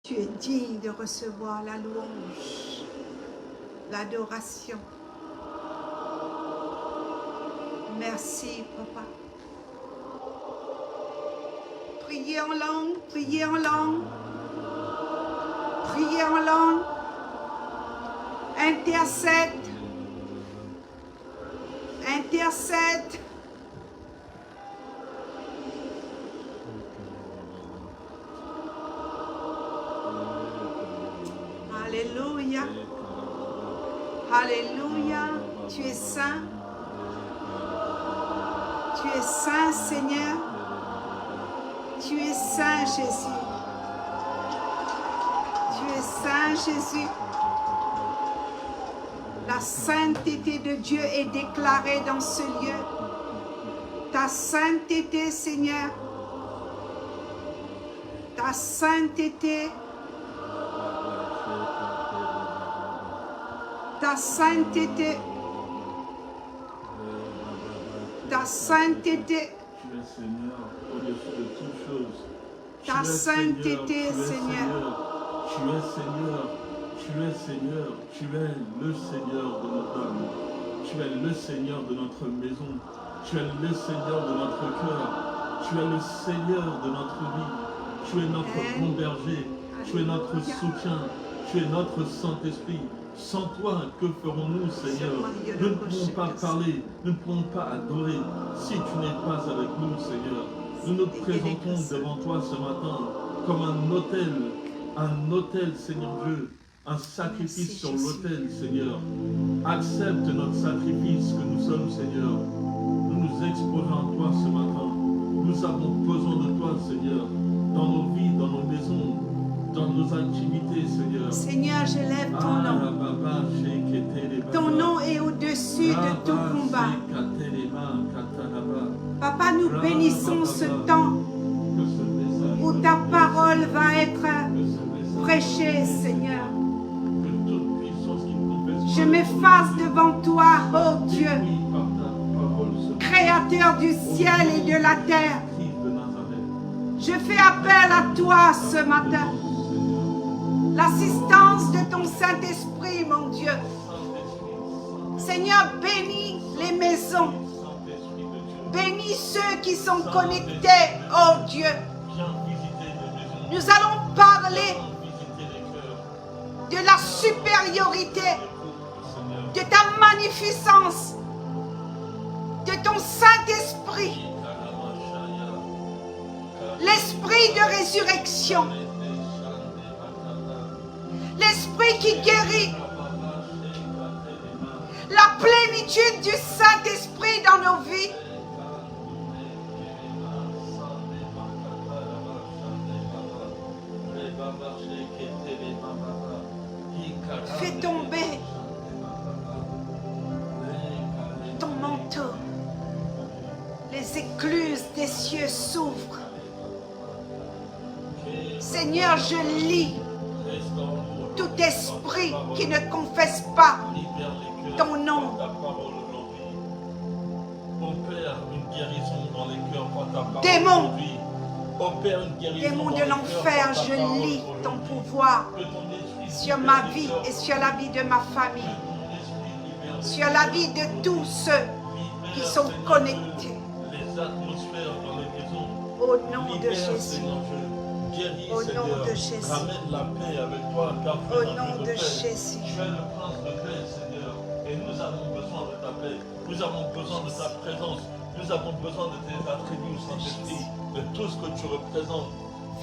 Tu es digne de recevoir la louange, l'adoration. Merci, Papa. Priez en langue, priez en langue, priez en langue. Intercède, intercède. Alléluia. Alléluia. Tu es saint. Tu es saint, Seigneur. Tu es saint, Jésus. Tu es saint, Jésus. La sainteté de Dieu est déclarée dans ce lieu. Ta sainteté, Seigneur. Ta sainteté. Ta sainteté. Ta sainteté. Tu es Seigneur au-dessus de toutes choses. Ta sainteté, Seigneur. Tu es Seigneur. Tu es Seigneur. Tu es le Seigneur de notre âme. Tu es le Seigneur de notre maison. Tu es le Seigneur de notre cœur. Tu es le Seigneur de notre vie. Tu es notre bon berger. Tu es notre soutien. Tu es notre Saint-Esprit. Sans toi, que ferons-nous, Seigneur? Nous ne pouvons pas parler, nous ne pouvons pas adorer si tu n'es pas avec nous, Seigneur. Nous nous présentons devant toi ce matin comme un autel, Seigneur Dieu, un sacrifice sur l'autel, Seigneur. Accepte notre sacrifice que nous sommes, Seigneur. Nous nous exposons à toi ce matin. Nous avons besoin de toi, Seigneur, dans nos vies, dans nos maisons, dans nos activités, Seigneur. Seigneur, je lève ton nom. Ton nom est au-dessus de tout combat. Papa, nous bénissons ce temps où ta parole va être prêchée, Seigneur. Je m'efface devant toi, ô Dieu, Créateur du ciel et de la terre. Je fais appel à toi ce matin. L'assistance de ton Saint-Esprit, mon Dieu. Seigneur, bénis les maisons. Bénis ceux qui sont connectés, oh Dieu. Nous allons parler de la supériorité, de ta magnificence, de ton Saint-Esprit. L'esprit de résurrection. L'esprit qui guérit. La plénitude du Saint-Esprit dans nos vies. Fais tomber ton manteau. Les écluses des cieux s'ouvrent. Seigneur, je lis tout esprit qui ne confesse pas ton nom. Démons, démons de l'enfer, je lis ton pouvoir sur ma vie et sur la vie de ma famille, sur la vie de tous ceux qui sont connectés. Au nom de Jésus. Au nom de Jésus. Ramène la paix avec toi, car au nom de Jésus. Tu es le prince de paix, Seigneur. Et nous avons besoin de ta paix. Nous avons besoin de ta présence. Nous avons besoin de tes attributs, Saint-Esprit, de tout ce que tu représentes.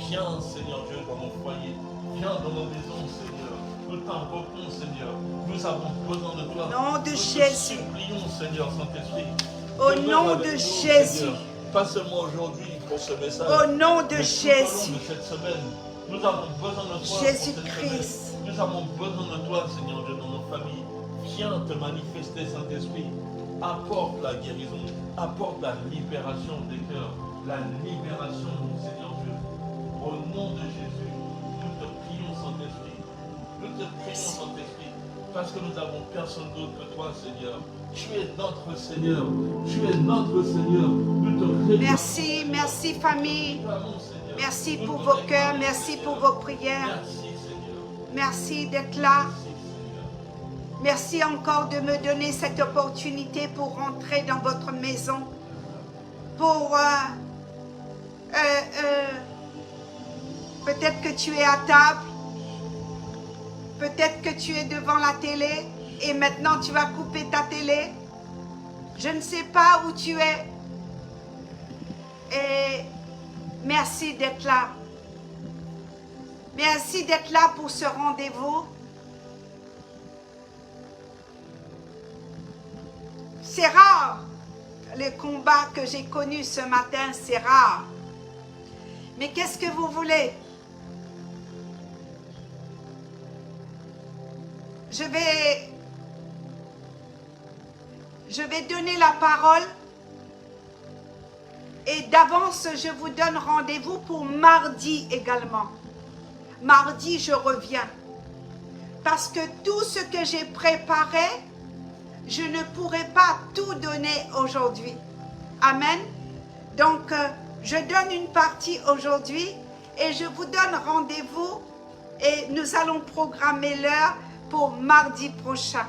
Viens, Seigneur Dieu, dans nos foyers. Viens dans nos maisons, Seigneur. Nous t'invoquons, Seigneur. Nous avons besoin de toi. Au nom de nous Jésus. Nous supplions, Seigneur Saint-Esprit. Au nom de Jésus. Pas seulement aujourd'hui pour ce message. Au nom de Jésus. De cette semaine, nous avons besoin de toi. Jésus-Christ. Nous avons besoin de toi, Seigneur Dieu, dans nos familles. Viens te manifester, Saint-Esprit. Apporte la guérison, apporte la libération des cœurs, la libération, Seigneur Dieu. Au nom de Jésus, nous te prions, Saint-Esprit. Nous te prions, Saint-Esprit, parce que nous n'avons personne d'autre que toi, Seigneur. Tu es notre Seigneur. Tu es notre Seigneur. Nous te merci, merci famille. Merci pour vos cœurs, merci pour vos prières. Merci d'être là. Merci encore de me donner cette opportunité pour rentrer dans votre maison. Pour peut-être que tu es à table. Peut-être que tu es devant la télé et maintenant tu vas couper ta télé. Je ne sais pas où tu es. Et merci d'être là. Merci d'être là pour ce rendez-vous. C'est rare, les combats que j'ai connus ce matin, c'est rare. Mais qu'est-ce que vous voulez? Je vais donner la parole et d'avance, je vous donne rendez-vous pour mardi également. Mardi, je reviens. Parce que tout ce que j'ai préparé, je ne pourrai pas tout donner aujourd'hui. Amen. Donc, je donne une partie aujourd'hui et je vous donne rendez-vous et nous allons programmer l'heure pour mardi prochain.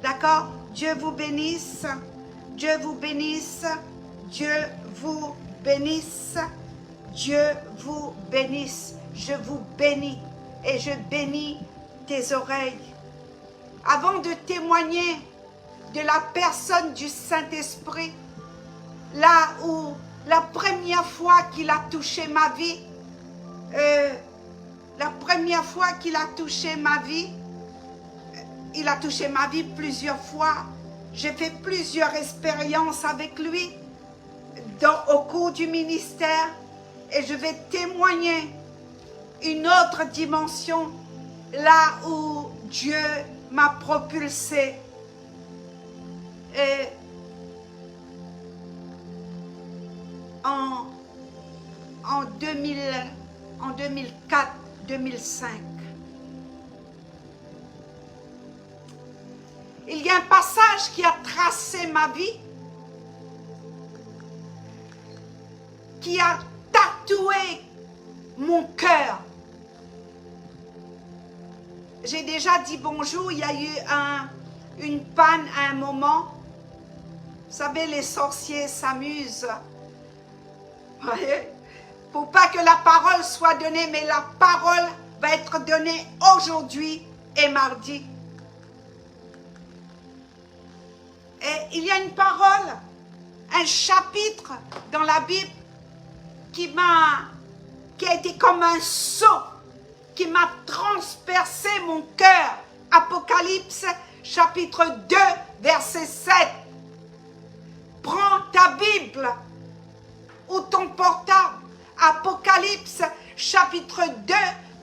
D'accord? Dieu vous bénisse. Dieu vous bénisse. Dieu vous bénisse. Dieu vous bénisse. Je vous bénis et je bénis tes oreilles. Avant de témoigner de la personne du Saint-Esprit, là où la première fois qu'il a touché ma vie, il a touché ma vie plusieurs fois. J'ai fait plusieurs expériences avec lui au cours du ministère et je vais témoigner une autre dimension là où Dieu m'a propulsé. Et en 2004-2005, il y a un passage qui a tracé ma vie, qui a tatoué mon cœur. J'ai déjà dit bonjour, il y a eu une panne à un moment. Vous savez, les sorciers s'amusent. Pour pas que la parole soit donnée, mais la parole va être donnée aujourd'hui et mardi. Et il y a une parole, un chapitre dans la Bible qui a été comme un sceau, qui m'a transpercé mon cœur. Apocalypse chapitre 2, verset 7. Prends ta Bible ou ton portable. Apocalypse chapitre 2,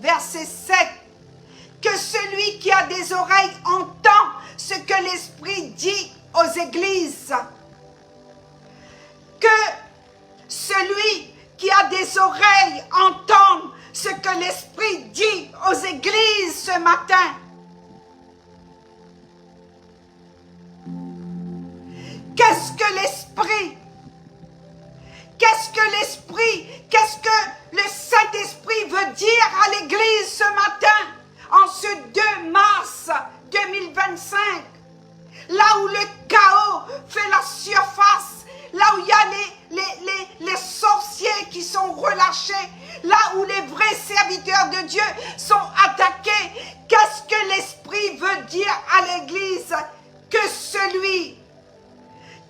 verset 7. Que celui qui a des oreilles entend ce que l'Esprit dit aux églises. Que celui qui a des oreilles entende ce que l'Esprit dit aux églises ce matin. Qu'est-ce que l'Esprit? Qu'est-ce que l'Esprit? Qu'est-ce que le Saint-Esprit veut dire à l'Église ce matin, en ce 2 mars 2025, là où le chaos fait la surface, là où il y a les sorciers qui sont relâchés, là où les vrais serviteurs de Dieu sont attaqués. Qu'est-ce que l'Esprit veut dire à l'Église? Que celui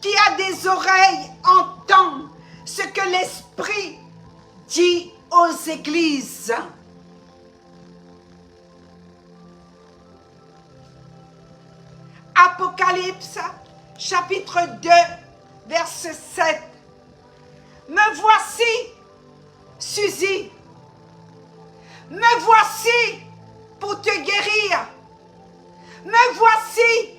qui a des oreilles entende ce que l'Esprit dit aux églises. Apocalypse, chapitre 2, verset 7. Me voici, Suzy. Me voici pour te guérir. Me voici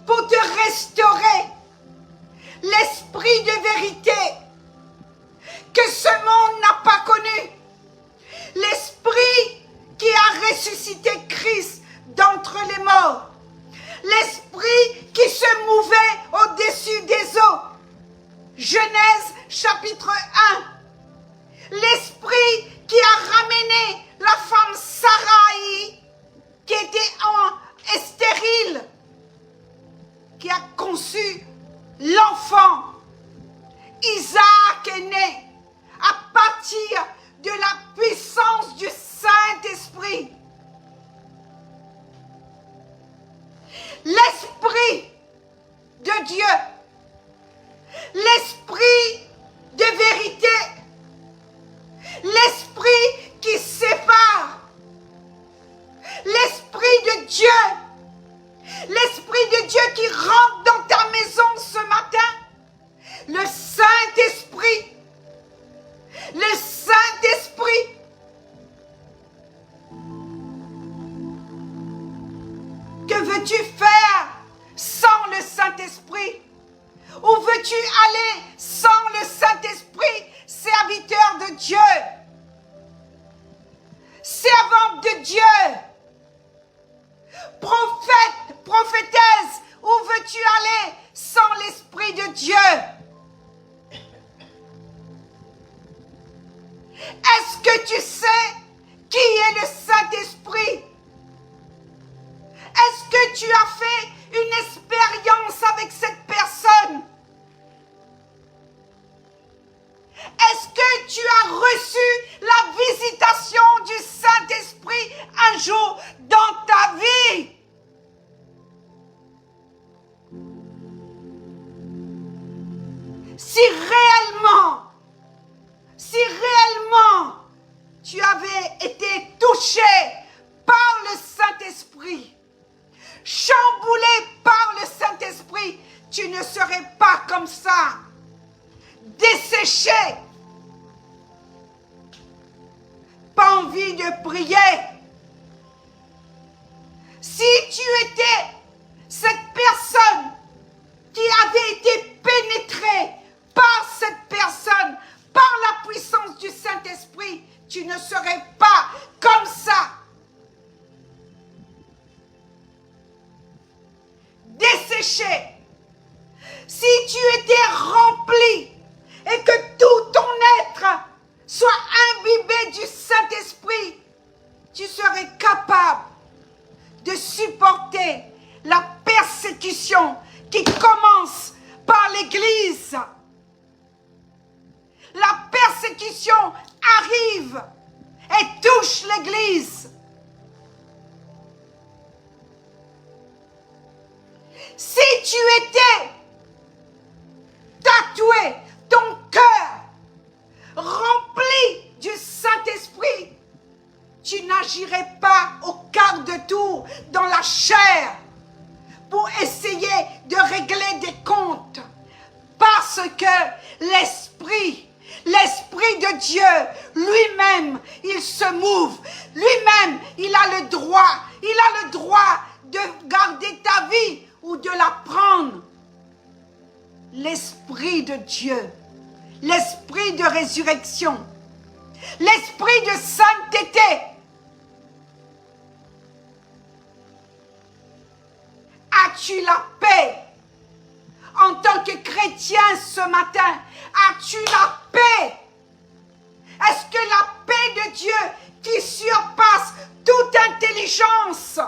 pour te restaurer l'esprit de vérité que ce monde n'a pas connu. L'esprit qui a ressuscité Christ d'entre les morts. L'esprit qui se mouvait au-dessus des eaux. Genèse chapitre 1. L'esprit qui a ramené la femme Sarai, qui était stérile, qui a conçu l'enfant. Isaac est né à partir de la puissance du Saint-Esprit. L'Esprit de Dieu, l'Esprit de vérité, l'Esprit qui sépare, l'Esprit de Dieu, l'Esprit de Dieu qui rentre dans ta maison ce matin, le Saint-Esprit, le Saint-Esprit. Que veux-tu faire sans le Saint-Esprit? Où veux-tu aller sans le Saint-Esprit, serviteur de Dieu, servante de Dieu, prophète, prophétesse, où veux-tu aller sans l'Esprit de Dieu? Est-ce que tu sais qui est le Saint-Esprit? Est-ce que tu as fait une expérience avec cette personne? Est-ce que tu as reçu la visitation du Saint-Esprit un jour dans ta vie? Si réellement tu avais été touché par le Saint-Esprit, chamboulé par le Saint-Esprit, tu ne serais pas comme ça, desséché, pas envie de prier. Si tu étais cette personne qui avait été pénétrée par cette personne, par la puissance du Saint-Esprit, tu ne serais pas comme ça. Desséché. Si tu étais rempli et que tout ton être soit imbibé du Saint-Esprit, tu serais capable de supporter la persécution qui commence par l'Église. La persécution arrive et touche l'Église. Si tu étais tatoué, ton cœur rempli du Saint-Esprit, tu n'agirais pas au quart de tour dans la chair pour essayer de régler des comptes. Parce que l'Esprit de Dieu, lui-même, il se mouve. Lui-même, il a le droit de garder ta vie ou de la prendre. L'Esprit de Dieu, l'Esprit de résurrection, l'Esprit de sainteté. As-tu la paix? En tant que chrétien ce matin, as-tu la paix? Est-ce que la paix de Dieu qui surpasse toute intelligence,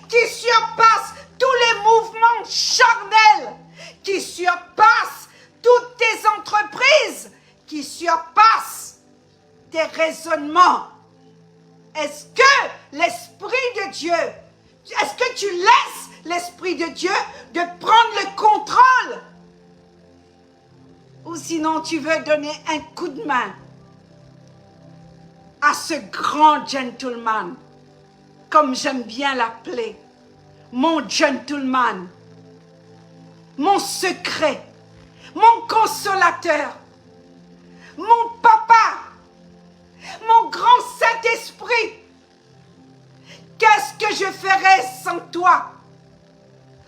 qui surpasse tous les mouvements charnels, qui surpasse toutes tes entreprises, qui surpasse tes raisonnements, est-ce que l'Esprit de Dieu, est-ce que tu laisses l'Esprit de Dieu de prendre le contrôle? Ou sinon tu veux donner un coup de main à ce grand gentleman, comme j'aime bien l'appeler, mon gentleman, mon secret, mon consolateur, mon papa, mon grand Saint-Esprit. Qu'est-ce que je ferais sans toi?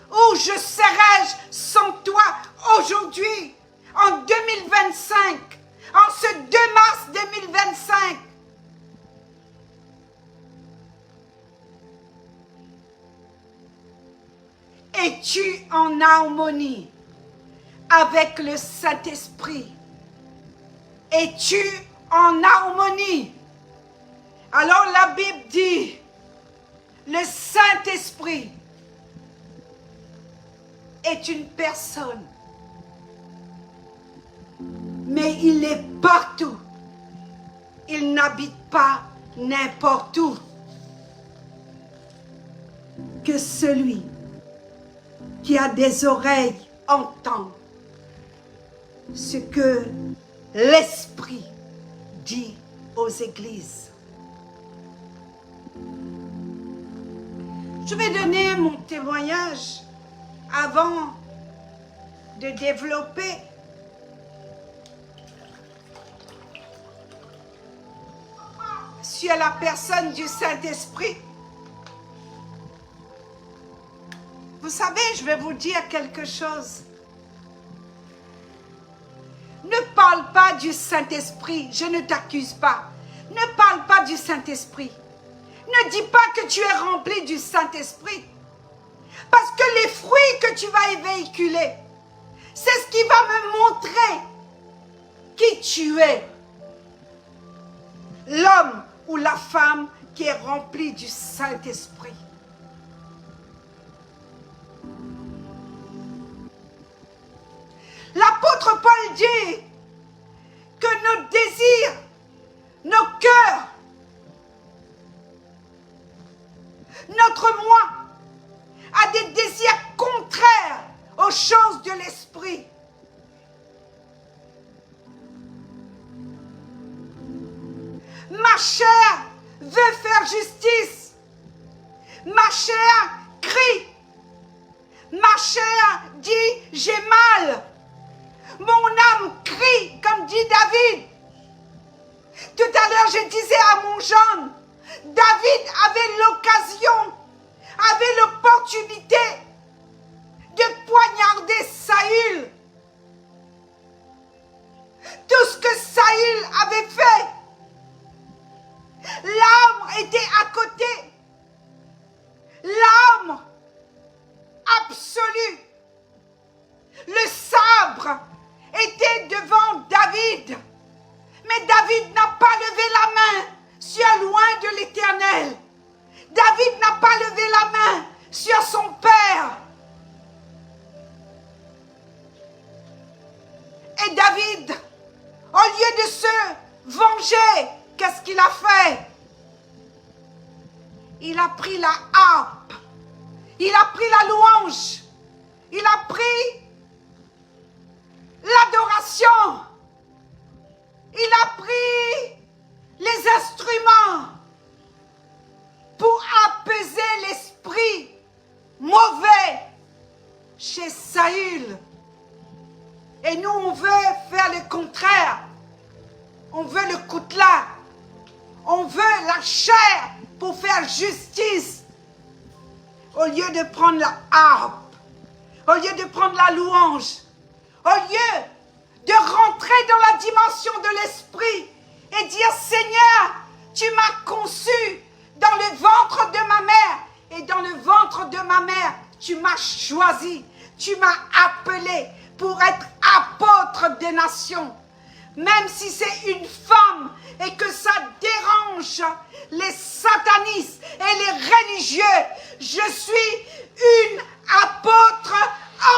Où je serais-je sans toi aujourd'hui, en 2025, en ce 2 mars 2025? Es-tu en harmonie avec le Saint-Esprit Es-tu en harmonie? Alors la Bible dit, le Saint-Esprit est une personne, mais il est partout. Il n'habite pas n'importe où. Que celui qui a des oreilles entende ce que l'Esprit dit aux églises. Je vais donner mon témoignage avant de développer sur la personne du Saint-Esprit. Vous savez, je vais vous dire quelque chose. Ne parle pas du Saint-Esprit, je ne t'accuse pas. Ne parle pas du Saint-Esprit. Ne dis pas que tu es rempli du Saint-Esprit. Parce que les fruits que tu vas véhiculer, c'est ce qui va me montrer qui tu es. L'homme ou la femme qui est rempli du Saint-Esprit. L'apôtre Paul dit que nos désirs, nos cœurs, notre moi a des désirs contraires aux choses de l'esprit. Ma chair veut faire justice. Ma chair crie. Ma chair dit j'ai mal. Mon âme crie, comme dit David. Tout à l'heure, je disais à mon jeune, David avait l'occasion, avait l'opportunité de poignarder Saül. Tout ce que Saül avait fait, l'arme était à côté. L'arme absolue. Le sabre était devant David. Mais David n'a pas levé la main sur loin de l'Éternel. David n'a pas levé la main sur son père. Et David, au lieu de se venger, qu'est-ce qu'il a fait? Il a pris la harpe. Il a pris la louange. Il a pris l'adoration. Il a pris les instruments pour apaiser l'esprit mauvais chez Saül. Et nous, on veut faire le contraire. On veut le coutelas. On veut la chair pour faire justice. Au lieu de prendre la harpe, au lieu de prendre la louange, au lieu de rentrer dans la dimension de l'esprit et dire Seigneur, tu m'as conçu dans le ventre de ma mère et dans le ventre de ma mère, tu m'as choisi, tu m'as appelé pour être apôtre des nations. Même si c'est une femme et que ça dérange les satanistes et les religieux, je suis une apôtre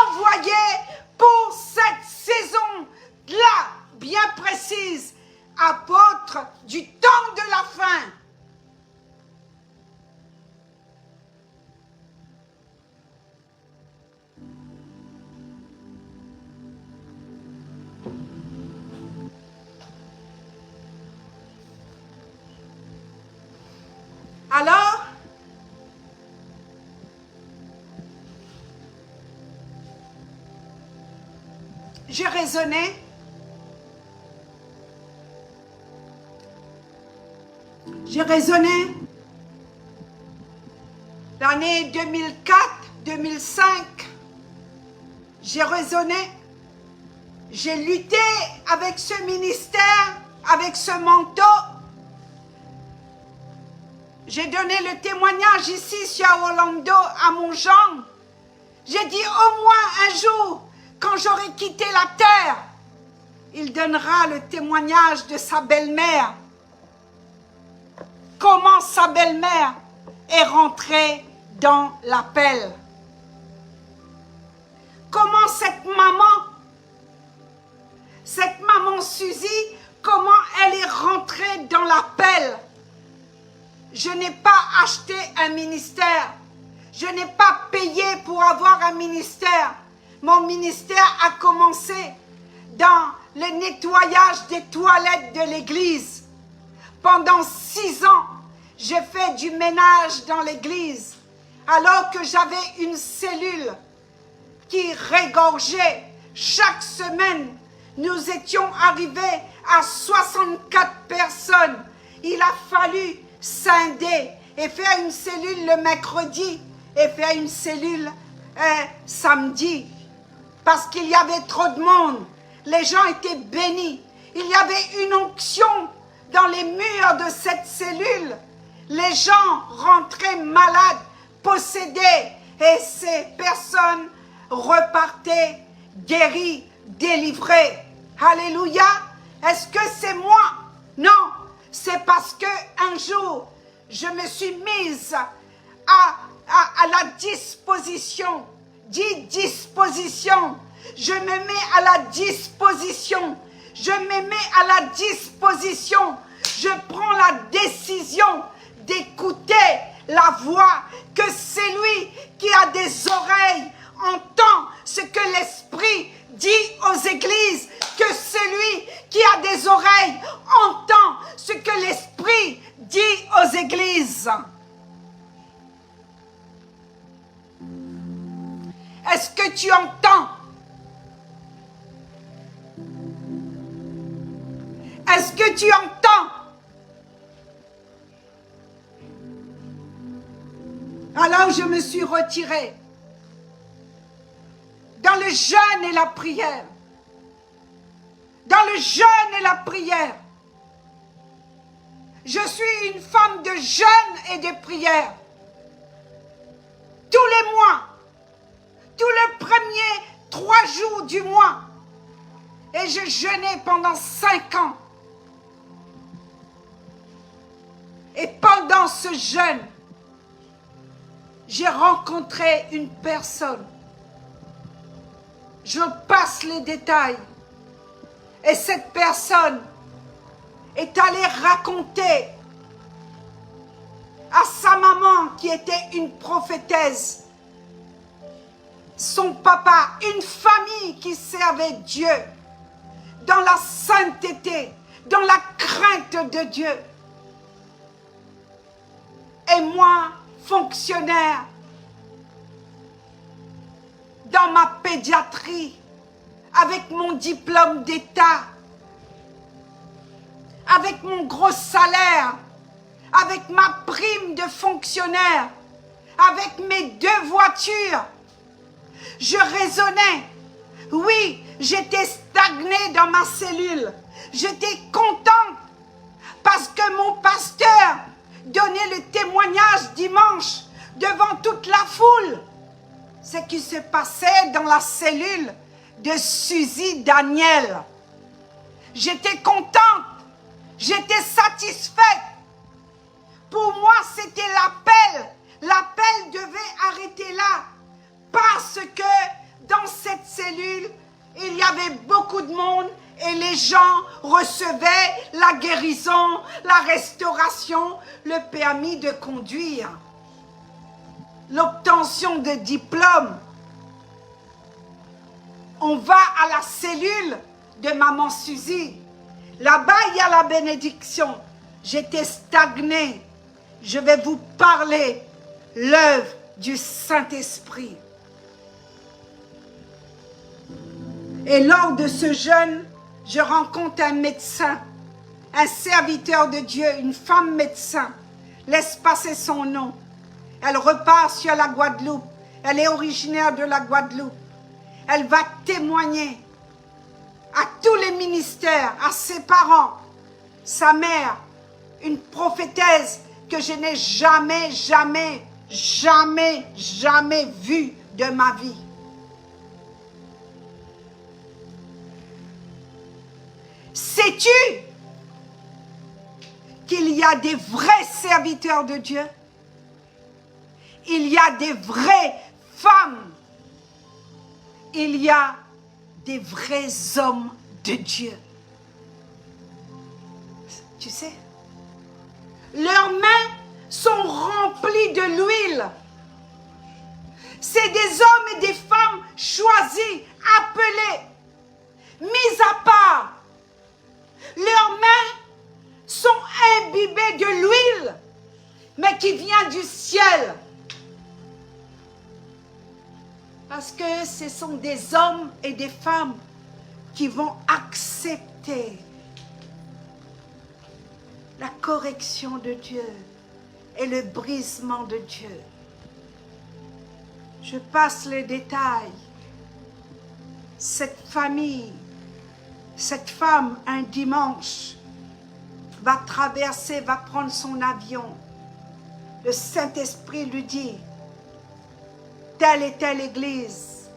envoyée pour cette saison-là, bien précise, apôtre du temps de la fin. Alors, je raisonnais. J'ai raisonné l'année 2004-2005. J'ai raisonné. J'ai lutté avec ce ministère, avec ce manteau. J'ai donné le témoignage ici sur Orlando à mon Jean. J'ai dit au moins un jour, quand j'aurai quitté la terre, il donnera le témoignage de sa belle-mère. Comment sa belle-mère est rentrée dans l'appel. Comment cette maman Suzy, comment elle est rentrée dans l'appel. Je n'ai pas acheté un ministère. Je n'ai pas payé pour avoir un ministère. Mon ministère a commencé dans le nettoyage des toilettes de l'église. Pendant 6 ans, j'ai fait du ménage dans l'église. Alors que j'avais une cellule qui régorgeait chaque semaine, nous étions arrivés à 64 personnes. Il a fallu scinder et faire une cellule le mercredi et faire une cellule samedi. Parce qu'il y avait trop de monde. Les gens étaient bénis. Il y avait une onction dans les murs de cette cellule. Les gens rentraient malades, possédés, et ces personnes repartaient guéries, délivrées. Alléluia. Est-ce que c'est moi? Non, c'est parce que un jour, je me suis mise à la disposition. Dis disposition. Je me mets à la disposition. Je me mets à la disposition. Je prends la décision d'écouter la voix, que celui qui a des oreilles entend ce que l'Esprit dit aux églises, que celui qui a des oreilles entend ce que l'Esprit dit aux églises. Est-ce que tu entends? Est-ce que tu entends? Alors je me suis retirée dans le jeûne et la prière. Dans le jeûne et la prière. Je suis une femme de jeûne et de prière. Tous les mois, tous les premiers 3 jours du mois. Et je jeûnais pendant 5 ans. Et pendant ce jeûne, j'ai rencontré une personne. Je passe les détails. Et cette personne est allée raconter à sa maman qui était une prophétesse, son papa, une famille qui servait Dieu dans la sainteté, dans la crainte de Dieu. Et moi, fonctionnaire, dans ma pédiatrie, avec mon diplôme d'État, avec mon gros salaire, avec ma prime de fonctionnaire, avec mes 2 voitures, je raisonnais. Oui, j'étais stagnée dans ma cellule. J'étais contente parce que mon pasteur donnait le témoignage dimanche devant toute la foule. Ce qui se passait dans la cellule de Suzy Daniel. J'étais contente. J'étais satisfaite. Pour moi, c'était l'appel. L'appel devait arrêter là. Parce que dans cette cellule, il y avait beaucoup de monde et les gens recevaient la guérison, la restauration, le permis de conduire, l'obtention de diplômes. On va à la cellule de maman Suzy. Là-bas, il y a la bénédiction. J'étais stagnée. Je vais vous parler l'œuvre du Saint-Esprit. Et lors de ce jeûne, je rencontre un médecin, un serviteur de Dieu, une femme médecin. Laisse passer son nom. Elle repart sur la Guadeloupe. Elle est originaire de la Guadeloupe. Elle va témoigner à tous les ministères, à ses parents, sa mère, une prophétesse que je n'ai jamais vue de ma vie. Sais-tu qu'il y a des vrais serviteurs de Dieu? Il y a des vraies femmes. Il y a des vrais hommes de Dieu. Tu sais, leurs mains sont remplies de l'huile. C'est des hommes et des femmes choisis, appelés, mis à part. Leurs mains sont imbibées de l'huile, mais qui vient du ciel. Parce que ce sont des hommes et des femmes qui vont accepter la correction de Dieu et le brisement de Dieu. Je passe les détails. Cette famille, cette femme, un dimanche, va traverser, va prendre son avion. Le Saint-Esprit lui dit, telle et telle église.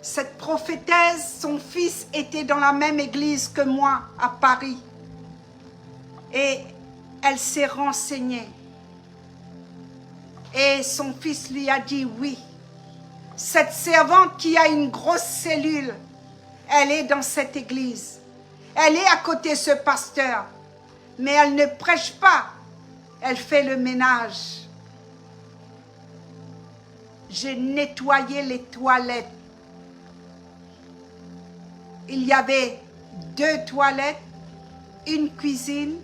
Cette prophétesse, son fils était dans la même église que moi à Paris. Et elle s'est renseignée. Et son fils lui a dit oui. Cette servante qui a une grosse cellule, elle est dans cette église. Elle est à côté de ce pasteur. Mais elle ne prêche pas. Elle fait le ménage. J'ai nettoyé les toilettes. Il y avait 2 toilettes, une cuisine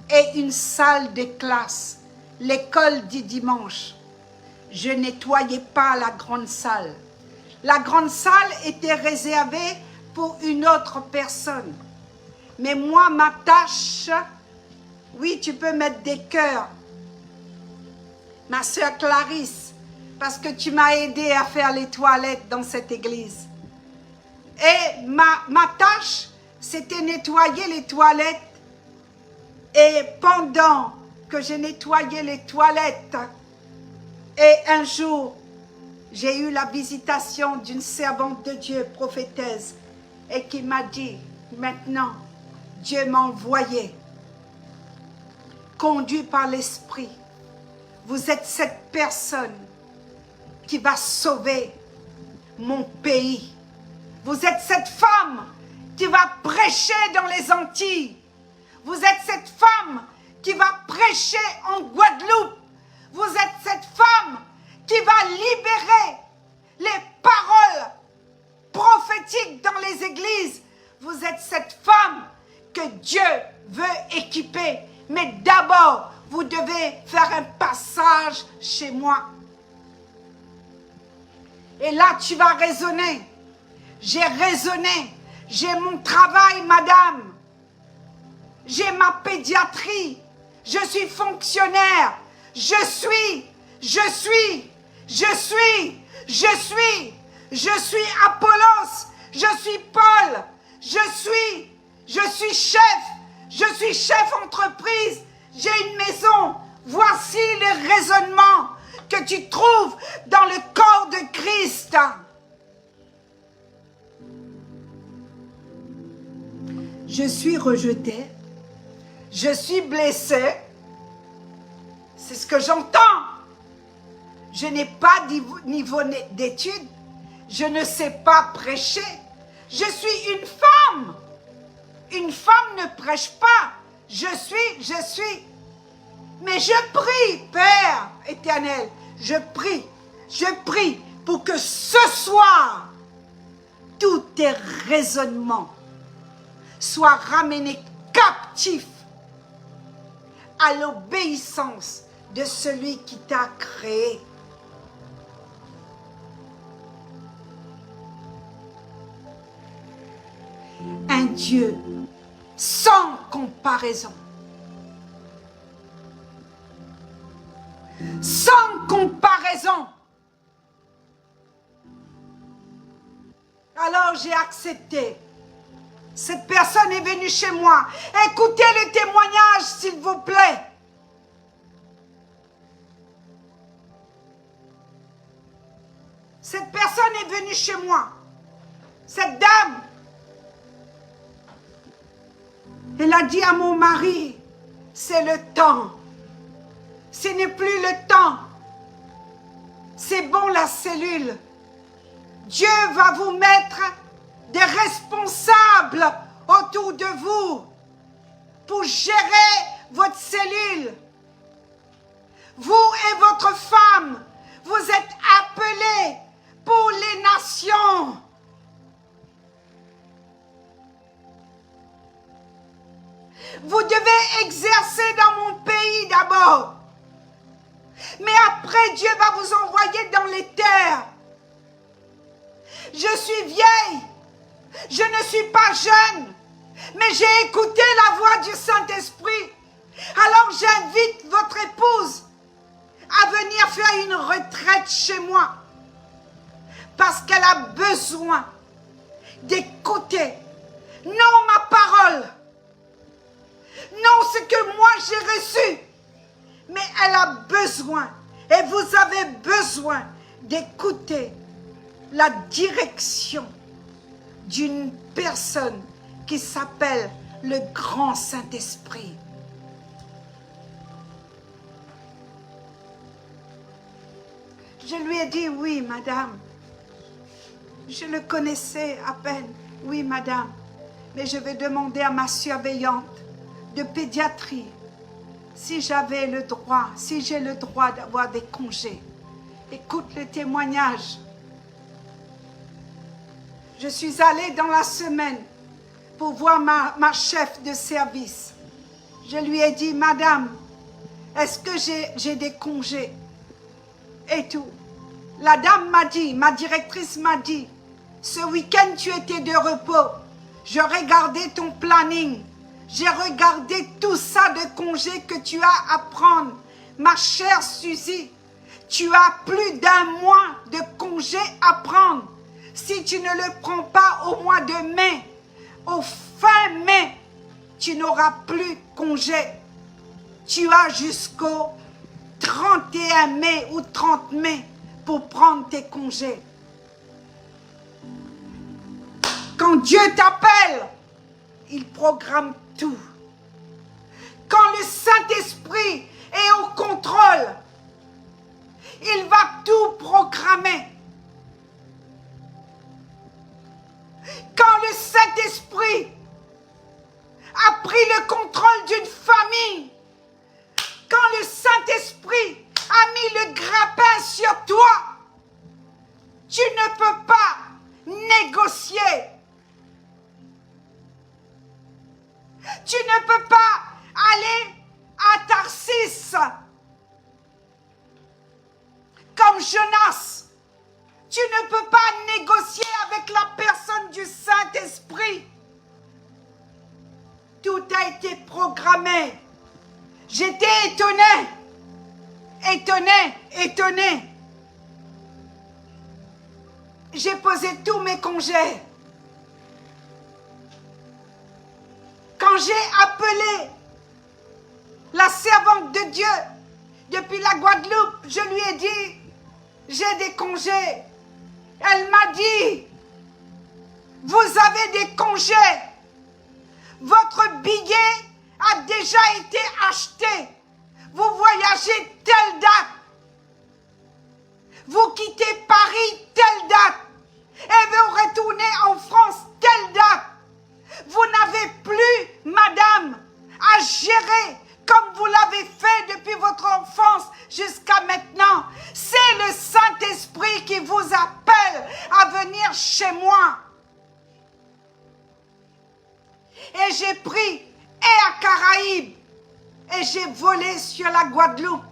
et une salle de classe. L'école du dimanche. Je nettoyais pas la grande salle. La grande salle était réservée pour une autre personne. Mais moi, ma tâche, oui, tu peux mettre des cœurs. Ma sœur Clarisse, parce que tu m'as aidé à faire les toilettes dans cette église. Et ma tâche, c'était nettoyer les toilettes. Et pendant que je nettoyais les toilettes, et un jour, j'ai eu la visitation d'une servante de Dieu, prophétesse, et qui m'a dit, maintenant, Dieu m'a envoyé, conduit par l'Esprit. Vous êtes cette personne qui va sauver mon pays. Vous êtes cette femme qui va prêcher dans les Antilles. Vous êtes cette femme qui va prêcher en Guadeloupe. Vous êtes cette femme qui va libérer les paroles prophétiques dans les églises. Vous êtes cette femme que Dieu veut équiper. Mais d'abord, vous devez faire un passage chez moi. Et là, tu vas raisonner. J'ai raisonné. J'ai mon travail, madame. J'ai ma pédiatrie. Je suis fonctionnaire. Je suis Apollos. Je suis Paul. Je suis chef entreprise. J'ai une maison. Voici le raisonnement que tu trouves dans le corps de Christ. Je suis rejeté. Je suis blessé. C'est ce que j'entends. Je n'ai pas niveau d'études. Je ne sais pas prêcher. Je suis une femme. Une femme ne prêche pas. Je suis. Mais je prie, Père éternel. Je prie pour que ce soir, tous tes raisonnements soient ramenés captifs à l'obéissance de celui qui t'a créé. Un Dieu sans comparaison. Sans comparaison. Alors j'ai accepté. Cette personne est venue chez moi. Écoutez le témoignage, s'il vous plaît. Cette personne est venue chez moi. Cette dame, Elle a dit à mon mari, c'est le temps. Ce n'est plus le temps. C'est bon la cellule. Dieu va vous mettre des responsables autour de vous pour gérer votre cellule. Vous et votre femme, vous êtes appelés pour les nations. Vous devez exercer dans mon pays d'abord. Mais après, Dieu va vous envoyer dans les terres. Je suis vieille. Je ne suis pas jeune. Mais j'ai écouté la voix du Saint-Esprit. Alors j'invite votre épouse à venir faire une retraite chez moi. Parce qu'elle a besoin d'écouter, non ma parole, non ce que moi j'ai reçu, mais elle a besoin, et vous avez besoin d'écouter la direction d'une personne qui s'appelle le grand Saint-Esprit. Je lui ai dit, oui, madame. Je le connaissais à peine. Oui, madame. Mais je vais demander à ma surveillante de pédiatrie si j'avais le droit, si j'ai le droit d'avoir des congés. Écoute le témoignage. Je suis allée dans la semaine pour voir ma chef de service. Je lui ai dit, madame, est-ce que j'ai des congés? Et tout. La dame m'a dit, ma directrice m'a dit, ce week-end tu étais de repos. Je regardais ton planning. J'ai regardé tout ça de congés que tu as à prendre. Ma chère Suzy, tu as plus d'1 mois de congés à prendre. Si tu ne le prends pas au mois de mai, au fin mai, tu n'auras plus congé. Tu as jusqu'au 31 mai ou 30 mai pour prendre tes congés. Quand Dieu t'appelle, il programme tout. Quand le Saint-Esprit est au contrôle, il va tout programmer. Quand le Saint-Esprit a pris le contrôle d'une famille, quand le Saint-Esprit a mis le grappin sur toi, tu ne peux pas négocier. Tu ne peux pas aller à Tarsis comme Jonas. Tu ne peux pas négocier avec la personne du Saint-Esprit. Tout a été programmé. J'étais étonnée. Étonnée. J'ai posé tous mes congés. Quand j'ai appelé la servante de Dieu depuis la Guadeloupe, je lui ai dit, j'ai des congés. Elle m'a dit, vous avez des congés. Votre billet a déjà été acheté. Vous voyagez telle date. Vous quittez Paris telle date. Et vous retournez en France telle date. Vous n'avez plus, madame, à gérer comme vous l'avez fait depuis votre enfance jusqu'à maintenant. C'est le Saint-Esprit qui vous appelle à venir chez moi. Et j'ai pris Air Caraïbes et j'ai volé sur la Guadeloupe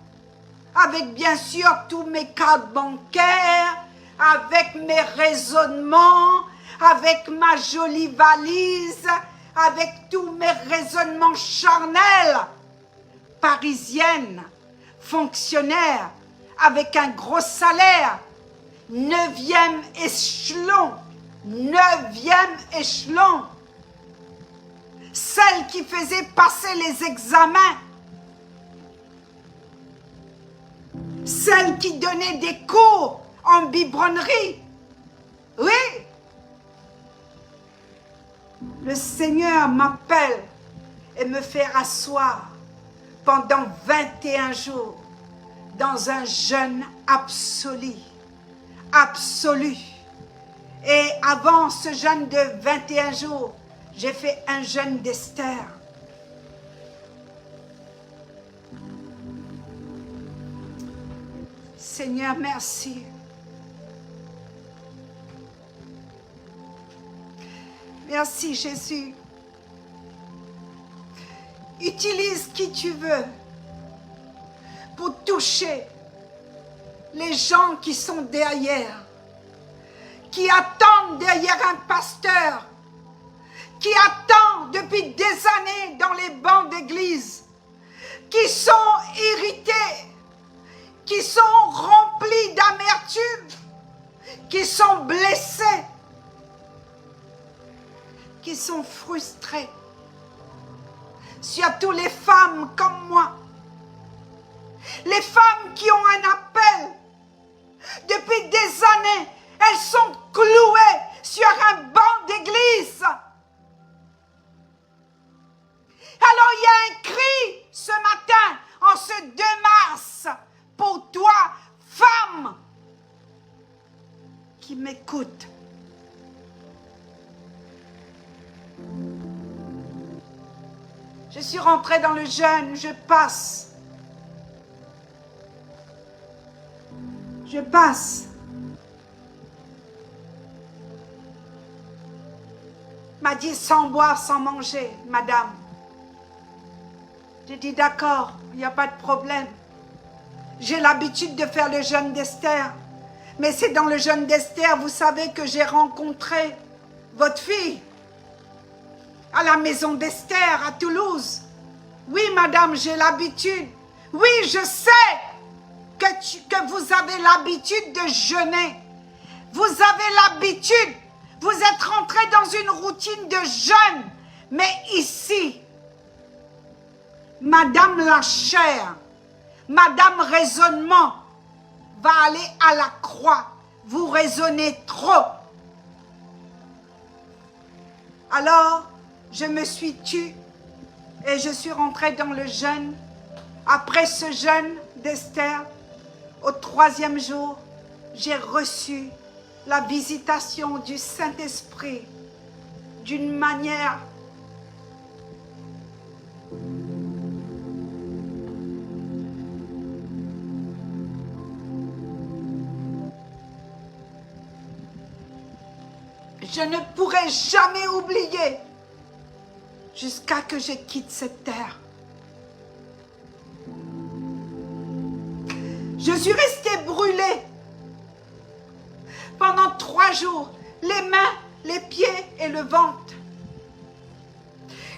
avec bien sûr tous mes cartes bancaires, avec mes raisonnements, avec ma jolie valise, avec tous mes raisonnements charnels, parisienne, fonctionnaire, avec un gros salaire, 9e échelon, 9e échelon, celle qui faisait passer les examens, celle qui donnait des cours en biberonnerie. Oui, le Seigneur m'appelle et me faire asseoir pendant 21 jours dans un jeûne absolu. Absolu. Et avant ce jeûne de 21 jours, j'ai fait un jeûne d'Esther. Seigneur, merci. Merci Jésus. Utilise qui tu veux pour toucher les gens qui sont derrière, qui attendent derrière un pasteur, qui attendent depuis des années dans les bancs d'église, qui sont irrités, qui sont remplis d'amertume, qui sont blessés, qui sont frustrés. Surtout les femmes comme moi, les femmes qui ont un appel depuis des années, elles sont clouées sur un banc d'église. Alors il y a un cri ce matin, en ce 2 mars, pour toi, femme, qui m'écoute. Je suis rentrée dans le jeûne, je passe. Je passe. M'a dit sans boire, sans manger, madame. J'ai dit d'accord, il n'y a pas de problème. J'ai l'habitude de faire le jeûne d'Esther. Mais c'est dans le jeûne d'Esther, vous savez, que j'ai rencontré votre fille. À la maison d'Esther, à Toulouse. Oui, madame, j'ai l'habitude. Oui, je sais que vous avez l'habitude de jeûner. Vous avez l'habitude. Vous êtes rentré dans une routine de jeûne. Mais ici, madame la chair, madame raisonnement, va aller à la croix. Vous raisonnez trop. Alors, je me suis tue et je suis rentrée dans le jeûne. Après ce jeûne d'Esther, au 3e jour, j'ai reçu la visitation du Saint-Esprit d'une manière je ne pourrai jamais oublier jusqu'à que je quitte cette terre. Je suis restée brûlée pendant 3 jours, les mains, les pieds et le ventre.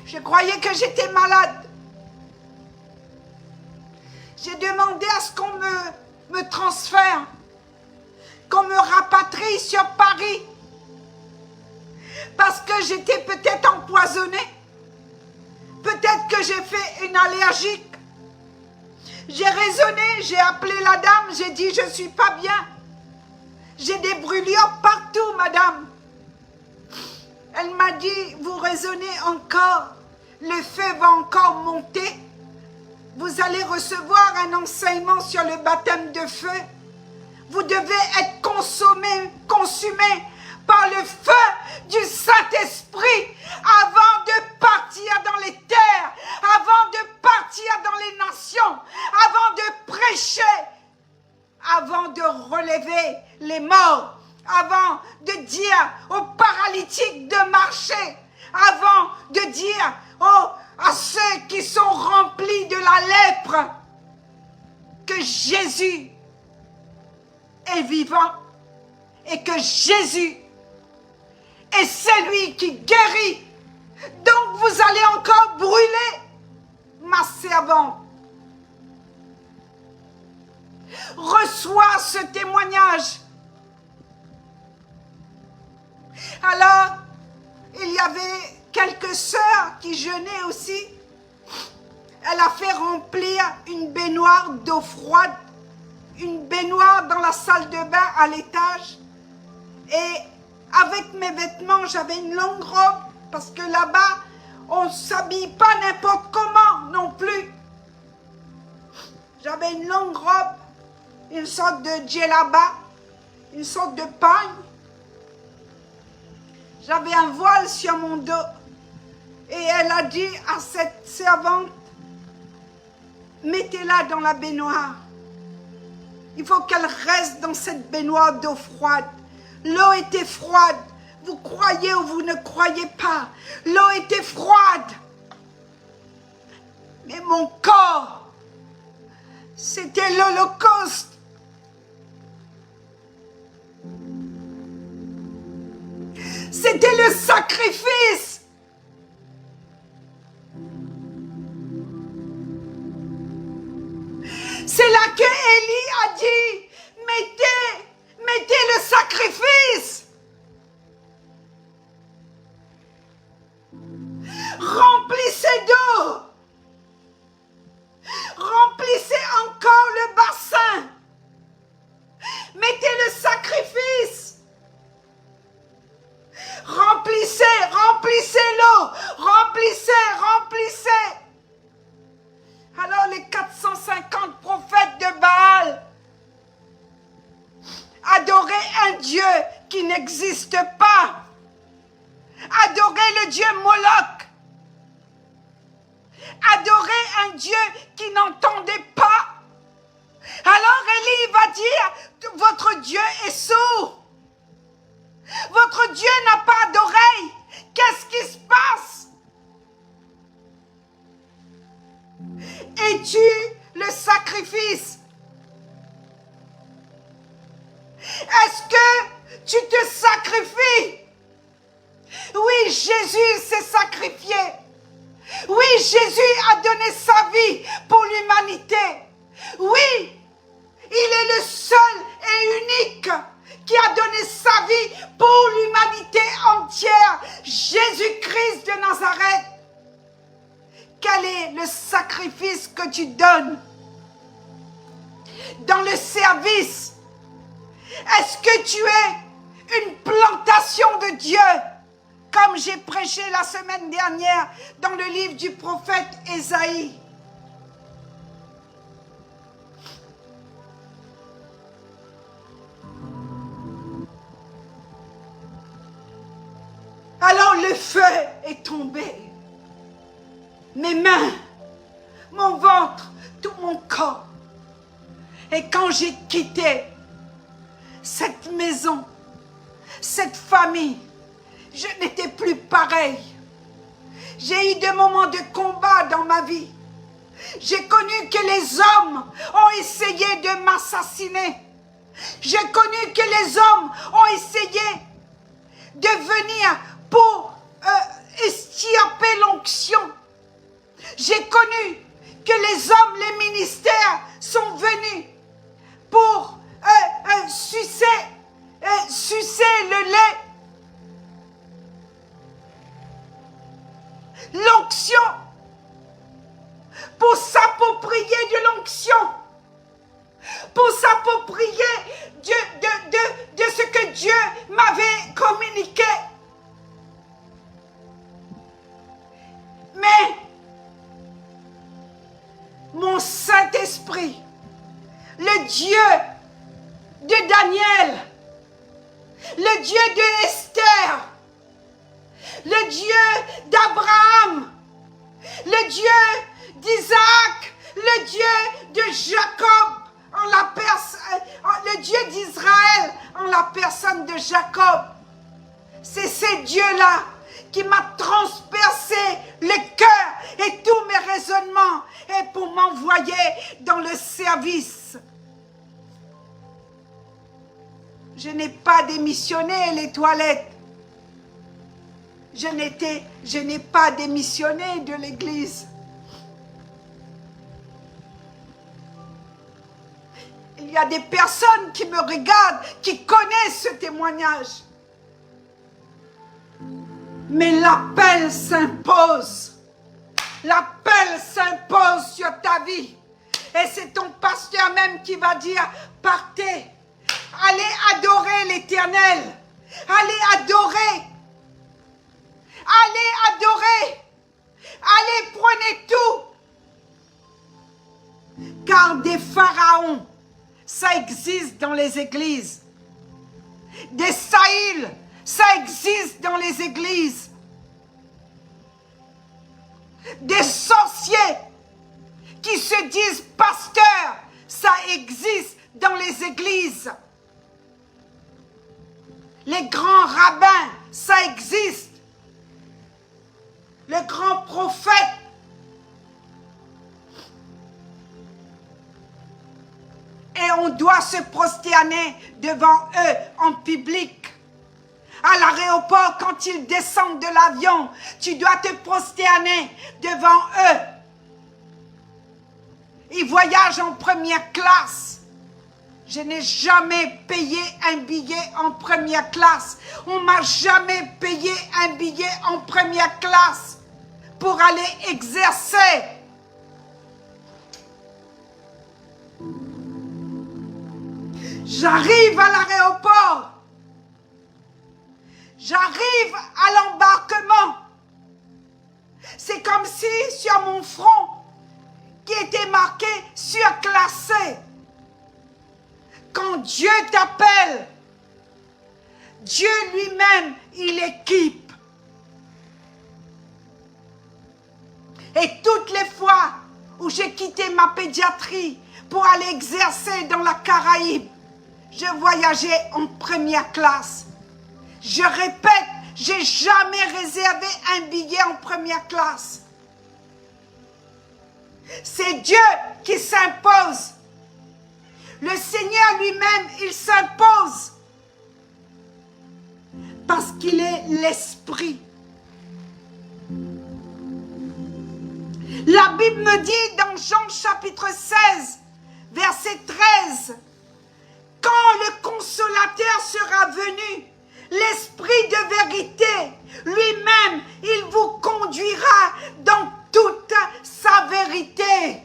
Je croyais que j'étais malade. J'ai demandé à ce qu'on me transfère, qu'on me rapatrie sur Paris, parce que j'étais peut-être empoisonnée. Peut-être que j'ai fait une allergique. J'ai raisonné, j'ai appelé la dame, j'ai dit je ne suis pas bien. J'ai des brûlures partout, madame. Elle m'a dit, vous raisonnez encore, le feu va encore monter. Vous allez recevoir un enseignement sur le baptême de feu. Vous devez être consumé par le feu du Saint-Esprit avant de partir dans les terres, avant de partir dans les nations, avant de prêcher, avant de relever les morts, avant de dire aux paralytiques de marcher, avant de dire à ceux qui sont remplis de la lèpre que Jésus est vivant et que Jésus est celui qui guérit. Donc vous allez encore brûler, ma servante. Reçois ce témoignage. Alors, il y avait quelques sœurs qui jeûnaient aussi. Elle a fait remplir une baignoire d'eau froide, une baignoire dans la salle de bain à l'étage. Et avec mes vêtements, j'avais une longue robe, parce que là-bas, On ne s'habille pas n'importe comment non plus. J'avais une longue robe, une sorte de djellaba, une sorte de pagne. J'avais un voile sur mon dos. Et elle a dit à cette servante, mettez-la dans la baignoire. Il faut qu'elle reste dans cette baignoire d'eau froide. L'eau était froide. Vous croyez ou vous ne croyez pas. L'eau était froide. Mais mon corps, c'était l'Holocauste. C'était le sacrifice. C'est là que Élie a dit, mettez le sacrifice. Remplissez d'eau. Remplissez encore le bassin. Mettez le sacrifice. Remplissez l'eau. Remplissez. Alors les 450 prophètes de Baal adoraient un Dieu qui n'existe pas. Adoraient le Dieu Moloch. Adoraient un Dieu qui n'entendait pas. Alors Élie va dire, votre Dieu est sourd. Votre Dieu n'a pas d'oreille. Qu'est-ce qui se passe? Es-tu le sacrifice? Est-ce que tu te sacrifies? Oui, Jésus s'est sacrifié. Oui, Jésus a donné sa vie pour l'humanité. Oui, il est le seul et unique qui a donné sa vie pour l'humanité entière. Jésus-Christ de Nazareth. Quel est le sacrifice que tu donnes dans le service? Est-ce que tu es une plantation de Dieu, comme j'ai prêché la semaine dernière dans le livre du prophète Ésaïe? Alors le feu est tombé. Mes mains, mon ventre, tout mon corps. Et quand j'ai quitté cette maison, cette famille, je n'étais plus pareil. J'ai eu des moments de combat dans ma vie. J'ai connu que les hommes ont essayé de m'assassiner. J'ai connu que les hommes ont essayé de venir pour extirper l'onction. J'ai connu que les hommes, les ministères sont venus pour sucer le lait. L'onction. Pour s'approprier de l'onction. Pour s'approprier de ce que Dieu m'avait communiqué. Mais mon Saint-Esprit, le Dieu de Daniel, le Dieu de Esther, le Dieu d'Abraham, le Dieu d'Isaac, le Dieu de Jacob, le Dieu d'Israël en la personne de Jacob. C'est ce Dieu-là qui m'a transpercé le cœur et tous mes raisonnements et pour m'envoyer dans le service. Je n'ai pas démissionné les toilettes. Je n'ai pas démissionné de l'église. Il y a des personnes qui me regardent, qui connaissent ce témoignage. Mais l'appel s'impose. L'appel s'impose sur ta vie. Et c'est ton pasteur même qui va dire, partez, allez adorer l'Éternel. Allez adorer. Allez adorer. Allez, prenez tout. Car des pharaons, ça existe dans les églises. Des Saïls, ça existe dans les églises. Des sorciers qui se disent pasteurs, ça existe dans les églises. Les grands rabbins, ça existe. Le grand prophète. Et on doit se prosterner devant eux en public. À l'aéroport, quand ils descendent de l'avion, tu dois te prosterner devant eux. Ils voyagent en première classe. Je n'ai jamais payé un billet en première classe. On ne m'a jamais payé un billet en première classe pour aller exercer. J'arrive à l'aéroport. J'arrive à l'embarquement. C'est comme si sur mon front, qui était marqué surclassé. Quand Dieu t'appelle, Dieu lui-même, il équipe. Et toutes les fois où j'ai quitté ma pédiatrie pour aller exercer dans la Caraïbe, je voyageais en première classe. Je répète, j'ai jamais réservé un billet en première classe. C'est Dieu qui s'impose. Le Seigneur lui-même, il s'impose. Parce qu'il est l'Esprit. La Bible me dit dans Jean chapitre 16, verset 13, « Quand le Consolateur sera venu, l'Esprit de vérité, lui-même, il vous conduira dans toute sa vérité. »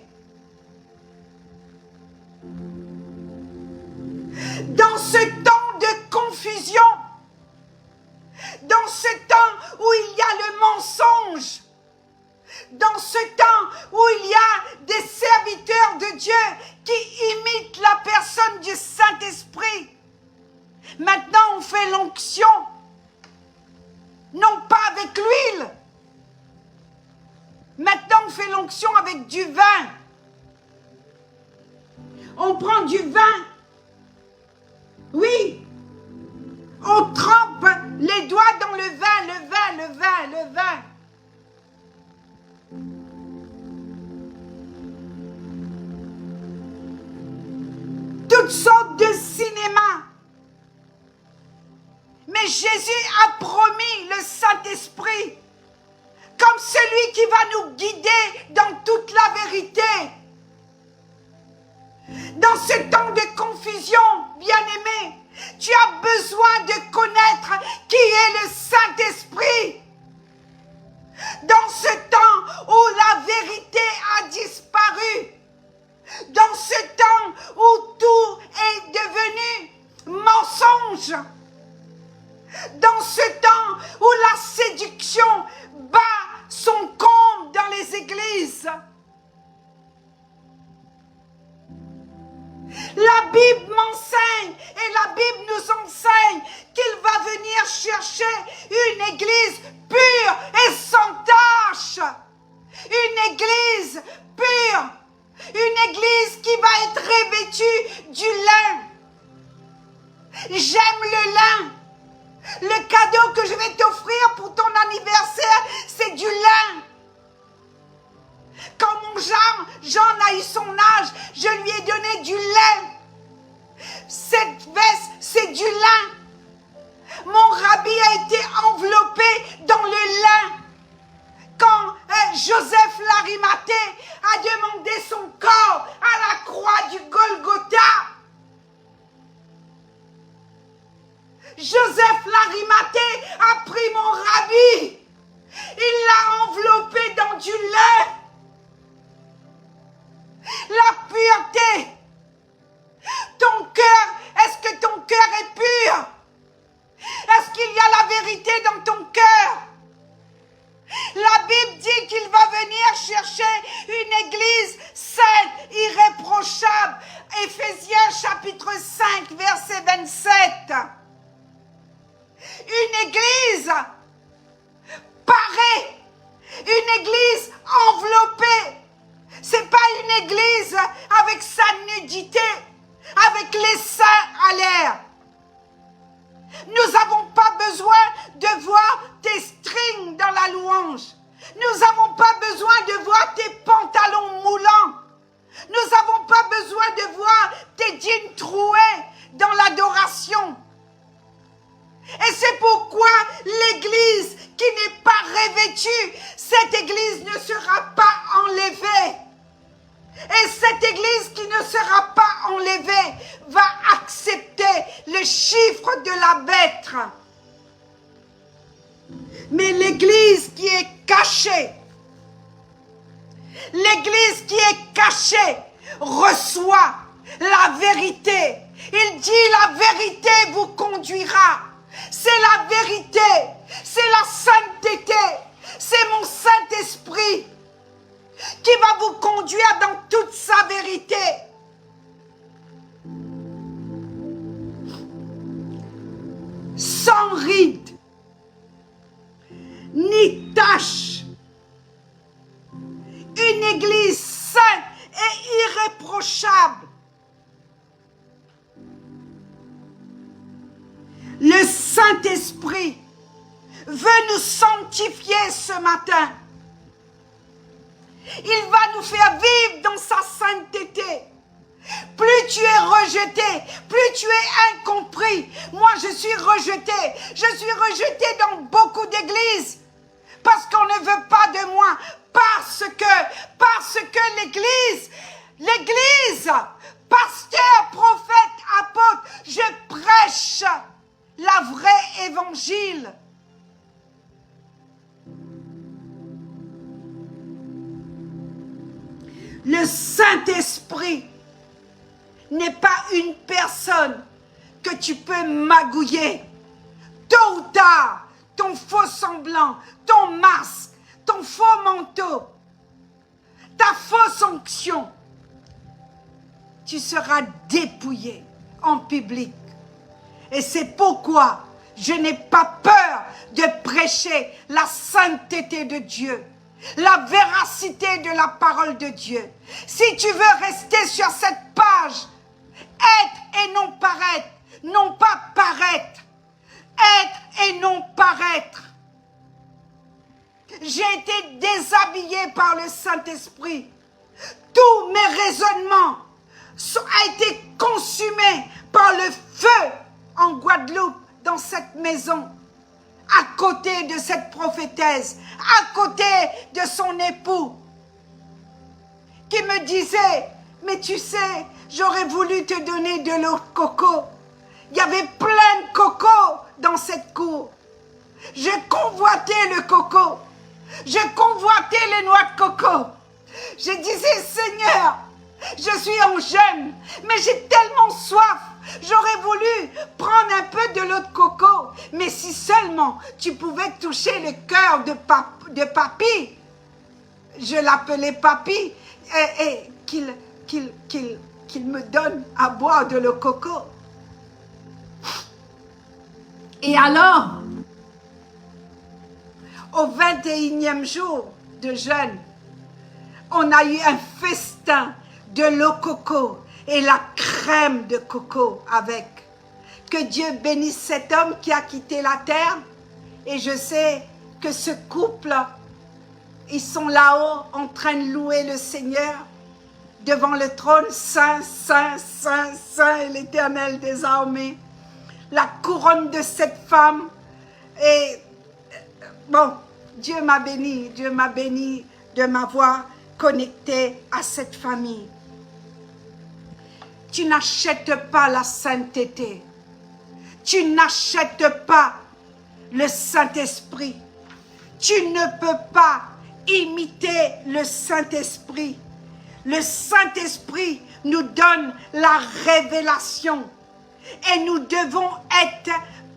Dans ce temps de confusion, dans ce temps où il y a le mensonge, dans ce temps où il y a des serviteurs de Dieu qui imitent la personne du Saint-Esprit, maintenant on fait l'onction, non pas avec l'huile, maintenant on fait l'onction avec du vin. On prend du vin, oui, on trempe les doigts dans le vin. Toutes sortes de cinéma. Mais Jésus a promis le Saint-Esprit comme celui qui va nous guider dans toute la vérité. Dans ce temps de confusion, bien-aimé, tu as besoin de connaître qui est le Saint-Esprit. Dans ce temps où la vérité a disparu, dans ce temps où tout est devenu mensonge, dans ce temps où la séduction bat son comble dans les églises, la Bible m'enseigne et la Bible nous enseigne qu'il va venir chercher une église pure et sans tache. Une église pure. Une église qui va être revêtue du lin. J'aime le lin. Le cadeau que je vais t'offrir pour ton anniversaire, c'est du lin. Quand mon Jean a eu son âge, je lui ai donné du lin. Cette veste, c'est du lin. Mon rabbi a été enveloppé dans le lin. Quand Joseph l'Arimathée a demandé son corps à la croix du Golgotha, Joseph l'Arimathée a pris mon rabbi. Il l'a enveloppé dans du lin. La pureté. Ton cœur, est-ce que ton cœur est pur? Est-ce qu'il y a la vérité dans ton cœur? La Bible dit qu'il va sera pas enlevée. Et cette église qui ne sera pas enlevée va accepter le chiffre de la bête. Mais l'église qui est cachée, l'église qui est cachée reçoit la vérité. Il dit la vérité vous conduira. C'est la vérité, c'est la sainteté, c'est mon Saint-Esprit qui va vous conduire dans toute sa vérité. Sans ride, ni tache. Une église sainte et irréprochable. Le Saint-Esprit veut nous sanctifier ce matin. Il va nous faire vivre dans sa sainteté. Plus tu es rejeté, plus tu es incompris. Moi, je suis rejeté. Je suis rejeté dans beaucoup d'églises. Parce qu'on ne veut pas de moi. Parce que l'église, pasteur, prophète, apôtre, je prêche la vraie évangile. Le Saint-Esprit n'est pas une personne que tu peux magouiller. Tôt ou tard, ton faux semblant, ton masque, ton faux manteau, ta fausse onction, tu seras dépouillé en public. Et c'est pourquoi je n'ai pas peur de prêcher la sainteté de Dieu, la véracité de la parole de Dieu. Si tu veux rester sur cette page, être et non paraître, non pas paraître, être et non paraître. J'ai été déshabillé par le Saint-Esprit. Tous mes raisonnements ont été consumés par le feu en Guadeloupe, dans cette maison, à côté de cette prophétesse, à côté de son époux, qui me disait, mais tu sais, j'aurais voulu te donner de l'eau de coco. Il y avait plein de coco dans cette cour. Je convoitais le coco. Je convoitais les noix de coco. Je disais, Seigneur, je suis en jeûne, mais j'ai tellement soif. J'aurais voulu prendre un peu de l'eau de coco. Mais si seulement tu pouvais toucher le cœur de papy, je l'appelais papy, et qu'il me donne à boire de l'eau de coco. Et alors, au 21e jour de jeûne, on a eu un festin de l'eau coco et la crème de coco avec. Que Dieu bénisse cet homme qui a quitté la terre. Et je sais que ce couple, ils sont là-haut en train de louer le Seigneur devant le trône. Saint, Saint, Saint, Saint est l'Éternel des armées. La couronne de cette femme. Et bon, Dieu m'a béni de m'avoir connecté à cette famille. Tu n'achètes pas la sainteté. Tu n'achètes pas le Saint-Esprit. Tu ne peux pas imiter le Saint-Esprit. Le Saint-Esprit nous donne la révélation. Et nous devons être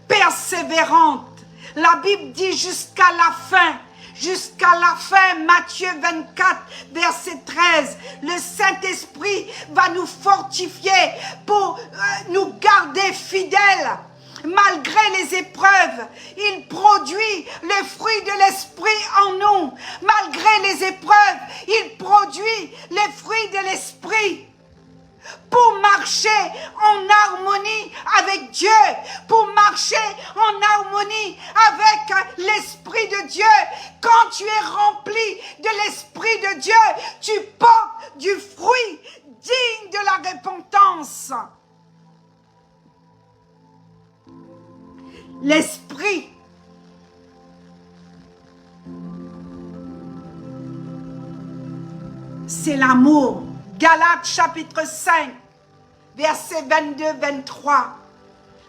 persévérantes. La Bible dit jusqu'à la fin. Jusqu'à la fin, Matthieu 24, verset 13, le Saint-Esprit va nous fortifier pour nous garder fidèles. Malgré les épreuves, il produit le fruit de l'Esprit en nous. Malgré les épreuves, il produit les fruits de l'Esprit. Pour marcher en harmonie avec Dieu, pour marcher en harmonie avec l'Esprit de Dieu. Quand tu es rempli de l'Esprit de Dieu, tu portes du fruit digne de la repentance. L'Esprit c'est l'amour. Galates chapitre 5, versets 22-23.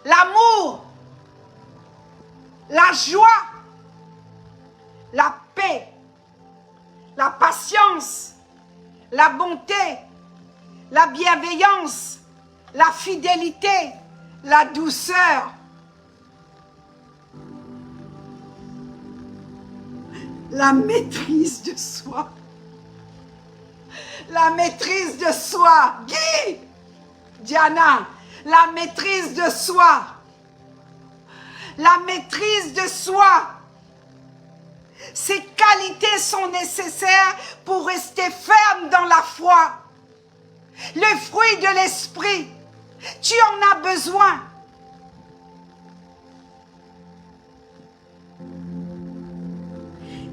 L'amour, la joie, la paix, la patience, la bonté, la bienveillance, la fidélité, la douceur, la maîtrise de soi. La maîtrise de soi. Guy, Diana, la maîtrise de soi. La maîtrise de soi. Ces qualités sont nécessaires pour rester ferme dans la foi. Le fruit de l'esprit, tu en as besoin.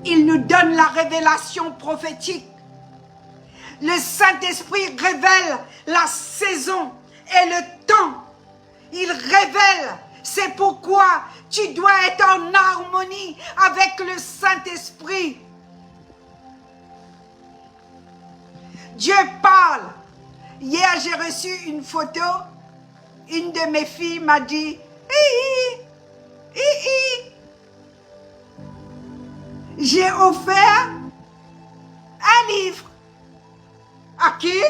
Il nous donne la révélation prophétique. Le Saint-Esprit révèle la saison et le temps. Il révèle. C'est pourquoi tu dois être en harmonie avec le Saint-Esprit. Dieu parle. Hier, j'ai reçu une photo. Une de mes filles m'a dit, j'ai offert un livre. À qui?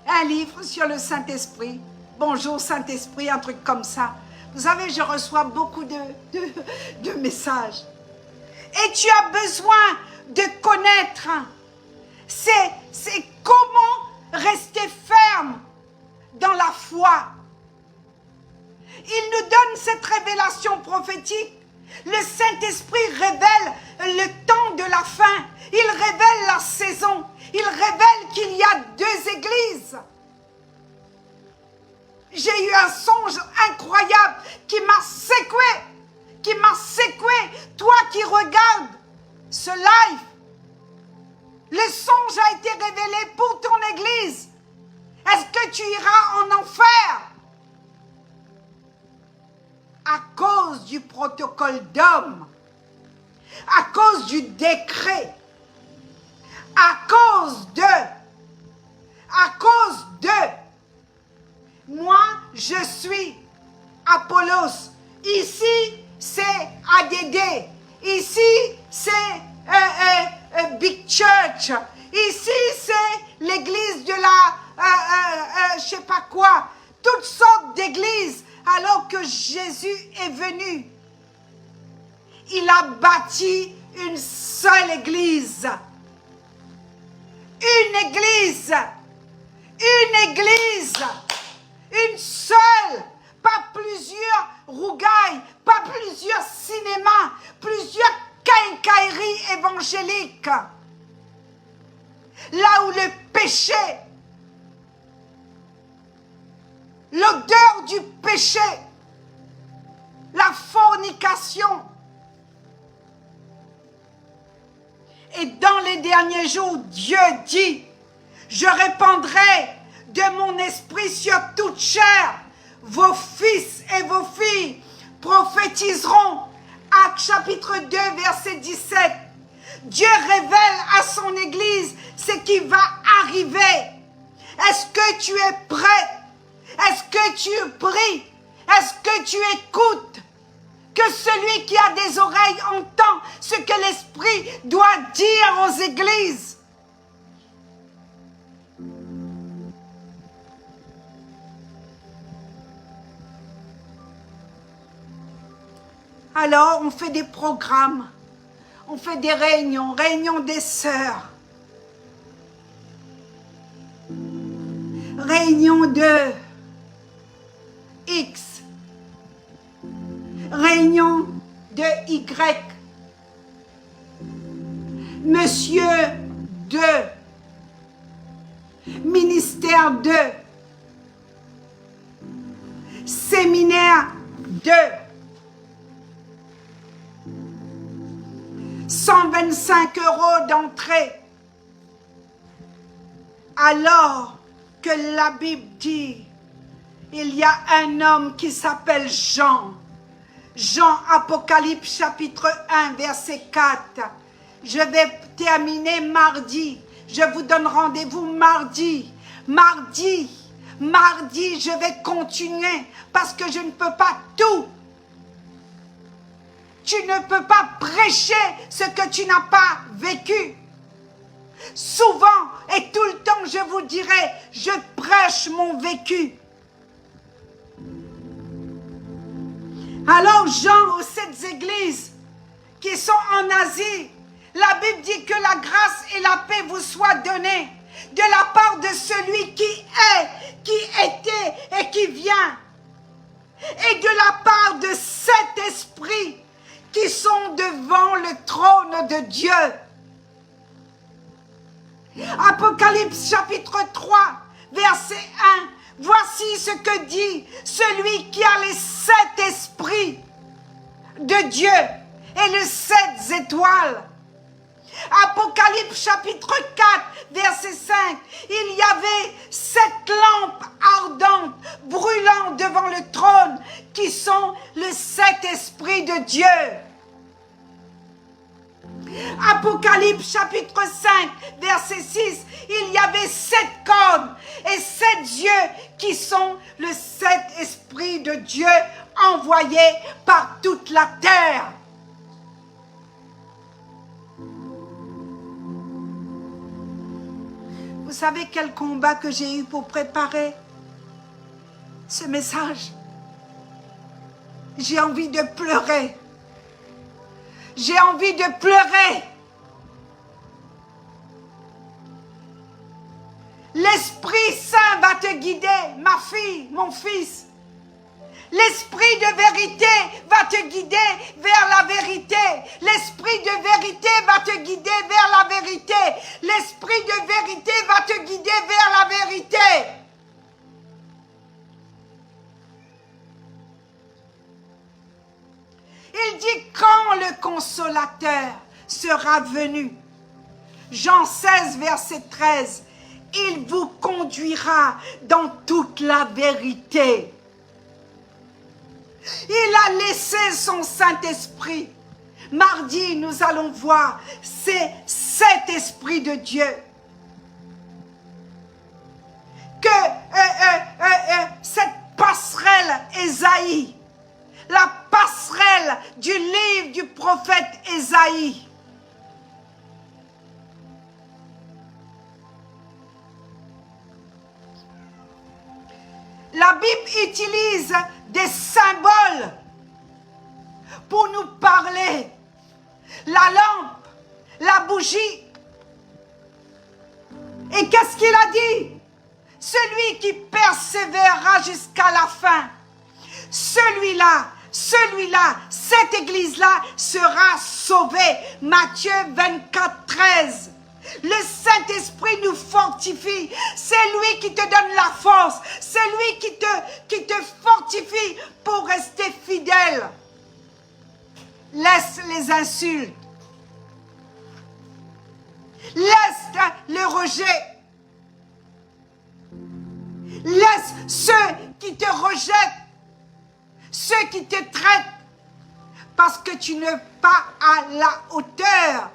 Un livre sur le Saint-Esprit. Bonjour Saint-Esprit, un truc comme ça. Vous savez, je reçois beaucoup de messages. Et tu as besoin de connaître. C'est comment rester ferme dans la foi. Il nous donne cette révélation prophétique. Le Saint-Esprit révèle le temps de la fin. Il révèle la saison. Il révèle qu'il y a 2 églises. J'ai eu un songe incroyable qui m'a secoué. Qui m'a secoué. Toi qui regardes ce live, le songe a été révélé pour ton église. Est-ce que tu iras en enfer? À cause du protocole d'homme, à cause du décret, à cause de, moi je suis Apollos, ici c'est ADD, ici c'est Big Church, ici c'est l'église de la, je sais pas quoi, toutes sortes d'églises. Alors que Jésus est venu, il a bâti une seule église. Une église. Une église. Une seule. Pas plusieurs rougailles, pas plusieurs cinémas, plusieurs quincailleries évangéliques. Là où le péché, l'odeur du péché, la fornication. Et dans les derniers jours, Dieu dit, je répandrai de mon esprit sur toute chair. Vos fils et vos filles prophétiseront. Actes chapitre 2, verset 17. Dieu révèle à son église ce qui va arriver. Est-ce que tu es prêt? Est-ce que tu pries? Est-ce que tu écoutes? Que celui qui a des oreilles entend ce que l'Esprit doit dire aux églises. Alors, on fait des programmes, on fait des réunions des sœurs, réunion de X, réunion de Y, monsieur de, ministère de, séminaire de, 125 € d'entrée, alors que la Bible dit, il y a un homme qui s'appelle Jean. Jean, Apocalypse chapitre 1, verset 4. Je vais terminer mardi. Je vous donne rendez-vous mardi. Mardi, je vais continuer parce que je ne peux pas tout. Tu ne peux pas prêcher ce que tu n'as pas vécu. Souvent et tout le temps, je vous dirai, je prêche mon vécu. Alors Jean, aux 7 églises qui sont en Asie, la Bible dit que la grâce et la paix vous soient données de la part de celui qui est, qui était et qui vient. Et de la part de cet esprit qui sont devant le trône de Dieu. Apocalypse chapitre 3, verset 1. Voici ce que dit celui qui a les 7 esprits de Dieu et les 7 étoiles. Apocalypse chapitre 4, verset 5. Il y avait 7 lampes ardentes brûlant devant le trône qui sont les 7 esprits de Dieu. Apocalypse chapitre 5, verset 6. Il y avait 7 cornes et 7 yeux qui sont les 7 esprits de Dieu envoyés par toute la terre. Vous savez quel combat que j'ai eu pour préparer ce message? J'ai envie de pleurer. J'ai envie de pleurer. L'Esprit Saint va te guider, ma fille, mon fils. L'Esprit de vérité va te guider vers la vérité. L'Esprit de vérité va te guider vers la vérité. L'Esprit de vérité va te guider vers la vérité. Il dit quand le Consolateur sera venu. Jean 16, verset 13. Il vous conduira dans toute la vérité. Il a laissé son Saint-Esprit. Mardi, nous allons voir ces 7 esprits de Dieu. Que cette passerelle Ésaïe, la passerelle du livre du prophète Ésaïe, la Bible utilise des symboles pour nous parler. La lampe, la bougie. Et qu'est-ce qu'il a dit? Celui qui persévérera jusqu'à la fin, celui-là, cette église-là sera sauvée. Matthieu 24, 13. Le Saint-Esprit nous fortifie. C'est lui qui te donne la force. C'est lui qui te fortifie pour rester fidèle. Laisse les insultes. Laisse le rejet. Laisse ceux qui te rejettent, ceux qui te traitent, parce que tu n'es pas à la hauteur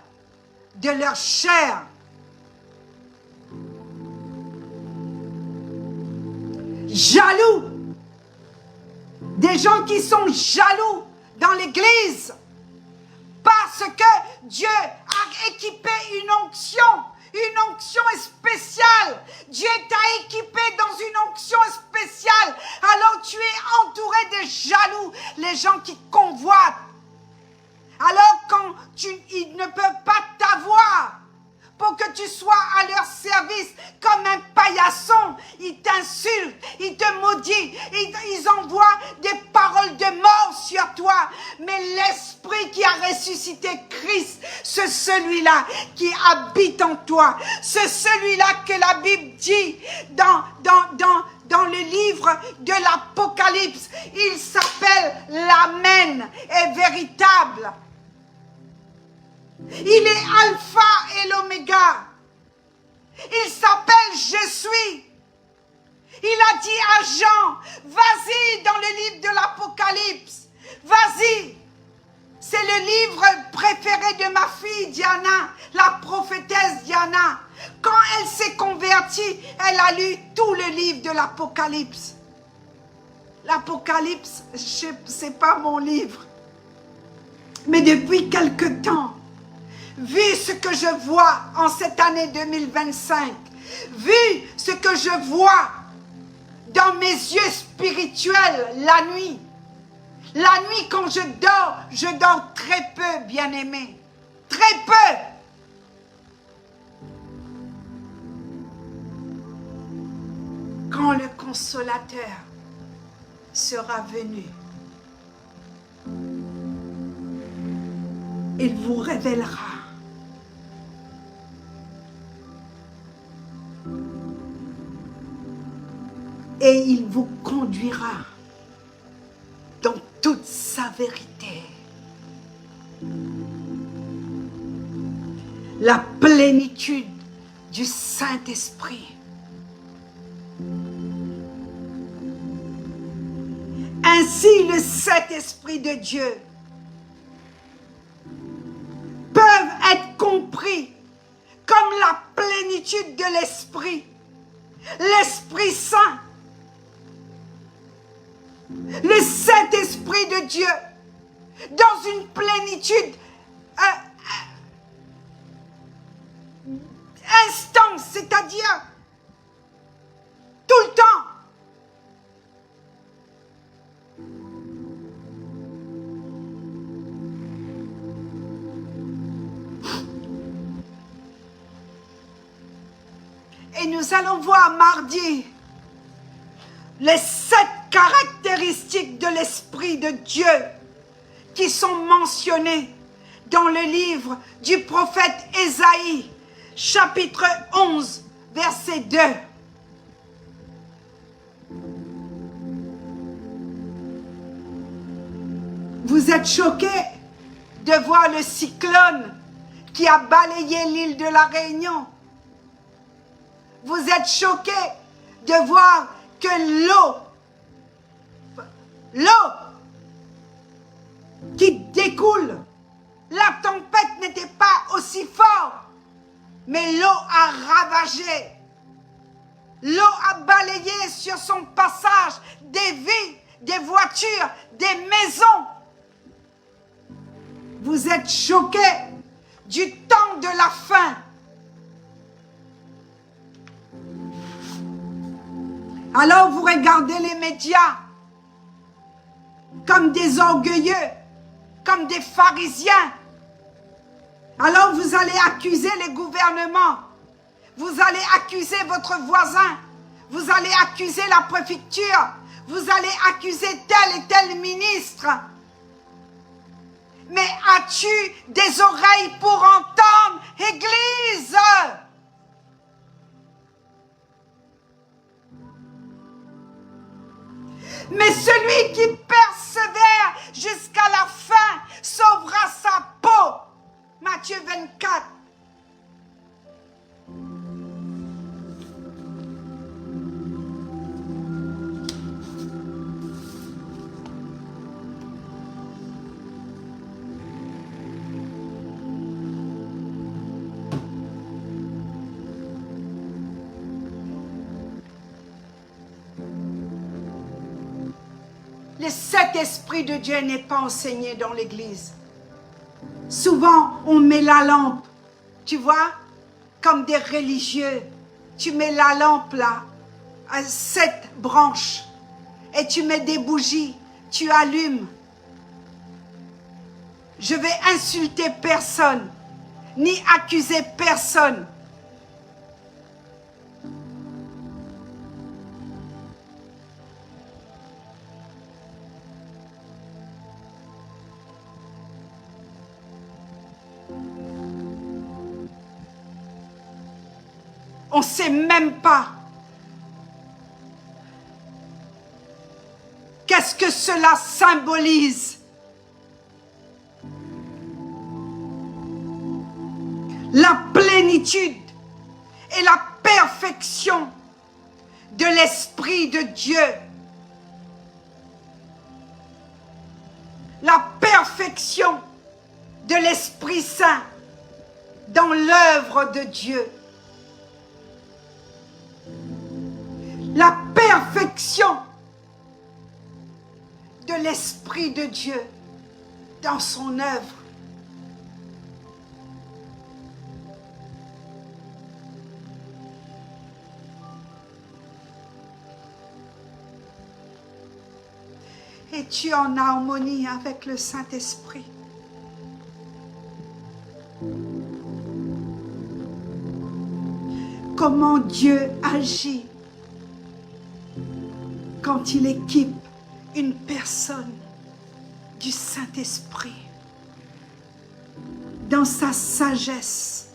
de leur chair. Jaloux. Des gens qui sont jaloux dans l'église parce que Dieu a équipé une onction spéciale. Dieu t'a équipé dans une onction spéciale. Alors tu es entouré de jaloux, les gens qui convoitent. Alors quand ils ne peuvent pas t'avoir pour que tu sois à leur service comme un paillasson, ils t'insultent, ils te maudissent, ils envoient des paroles de mort sur toi. Mais l'Esprit qui a ressuscité Christ, c'est celui-là qui habite en toi. C'est celui-là que la Bible dit dans le livre de l'Apocalypse. Il s'appelle l'Amen, est véritable. Il est Alpha et l'Oméga. Il s'appelle Je suis. Il a dit à Jean, vas-y dans le livre de l'Apocalypse. Vas-y. C'est le le livre préféré de ma fille Diana, la prophétesse Diana. Quand elle s'est convertie, elle a lu tout le livre de l'Apocalypse. L'Apocalypse, c'est pas mon livre. Mais depuis quelque temps, vu ce que je vois en cette année 2025, vu ce que je vois dans mes yeux spirituels la nuit quand je dors très peu, bien-aimé, très peu. Quand le consolateur sera venu, il vous révélera et il vous conduira dans toute sa vérité. La plénitude du Saint-Esprit. Ainsi, le Saint-Esprit de Dieu peuvent être compris comme la plénitude de l'Esprit, l'Esprit Saint, le Saint-Esprit de Dieu, dans une plénitude instance, c'est-à-dire tout le temps. Et nous allons voir mardi les 7 caractéristiques de l'Esprit de Dieu qui sont mentionnées dans le livre du prophète Ésaïe, chapitre 11, verset 2. Vous êtes choqués de voir le cyclone qui a balayé l'île de la Réunion. Vous êtes choqués de voir que l'eau qui découle, la tempête n'était pas aussi forte, mais l'eau a ravagé. L'eau a balayé sur son passage des vies, des voitures, des maisons. Vous êtes choqués du temps de la fin. Alors vous regardez les médias comme des orgueilleux, comme des pharisiens. Alors vous allez accuser les gouvernements, vous allez accuser votre voisin, vous allez accuser la préfecture, vous allez accuser tel et tel ministre. Mais as-tu des oreilles pour entendre, Église? Mais celui qui persévère jusqu'à la fin sauvera sa peau. Matthieu 24. Le Saint-Esprit de Dieu n'est pas enseigné dans l'église. Souvent, on met la lampe, tu vois, comme des religieux. Tu mets la lampe là, à 7 branches, et tu mets des bougies, tu allumes. Je vais insulter personne, ni accuser personne. On ne sait même pas qu'est-ce que cela symbolise. La plénitude et la perfection de l'Esprit de Dieu. La perfection de l'Esprit Saint dans l'œuvre de Dieu. La perfection de l'Esprit de Dieu dans son œuvre. Es-tu en harmonie avec le Saint-Esprit? Comment Dieu agit quand il équipe une personne du Saint-Esprit dans sa sagesse,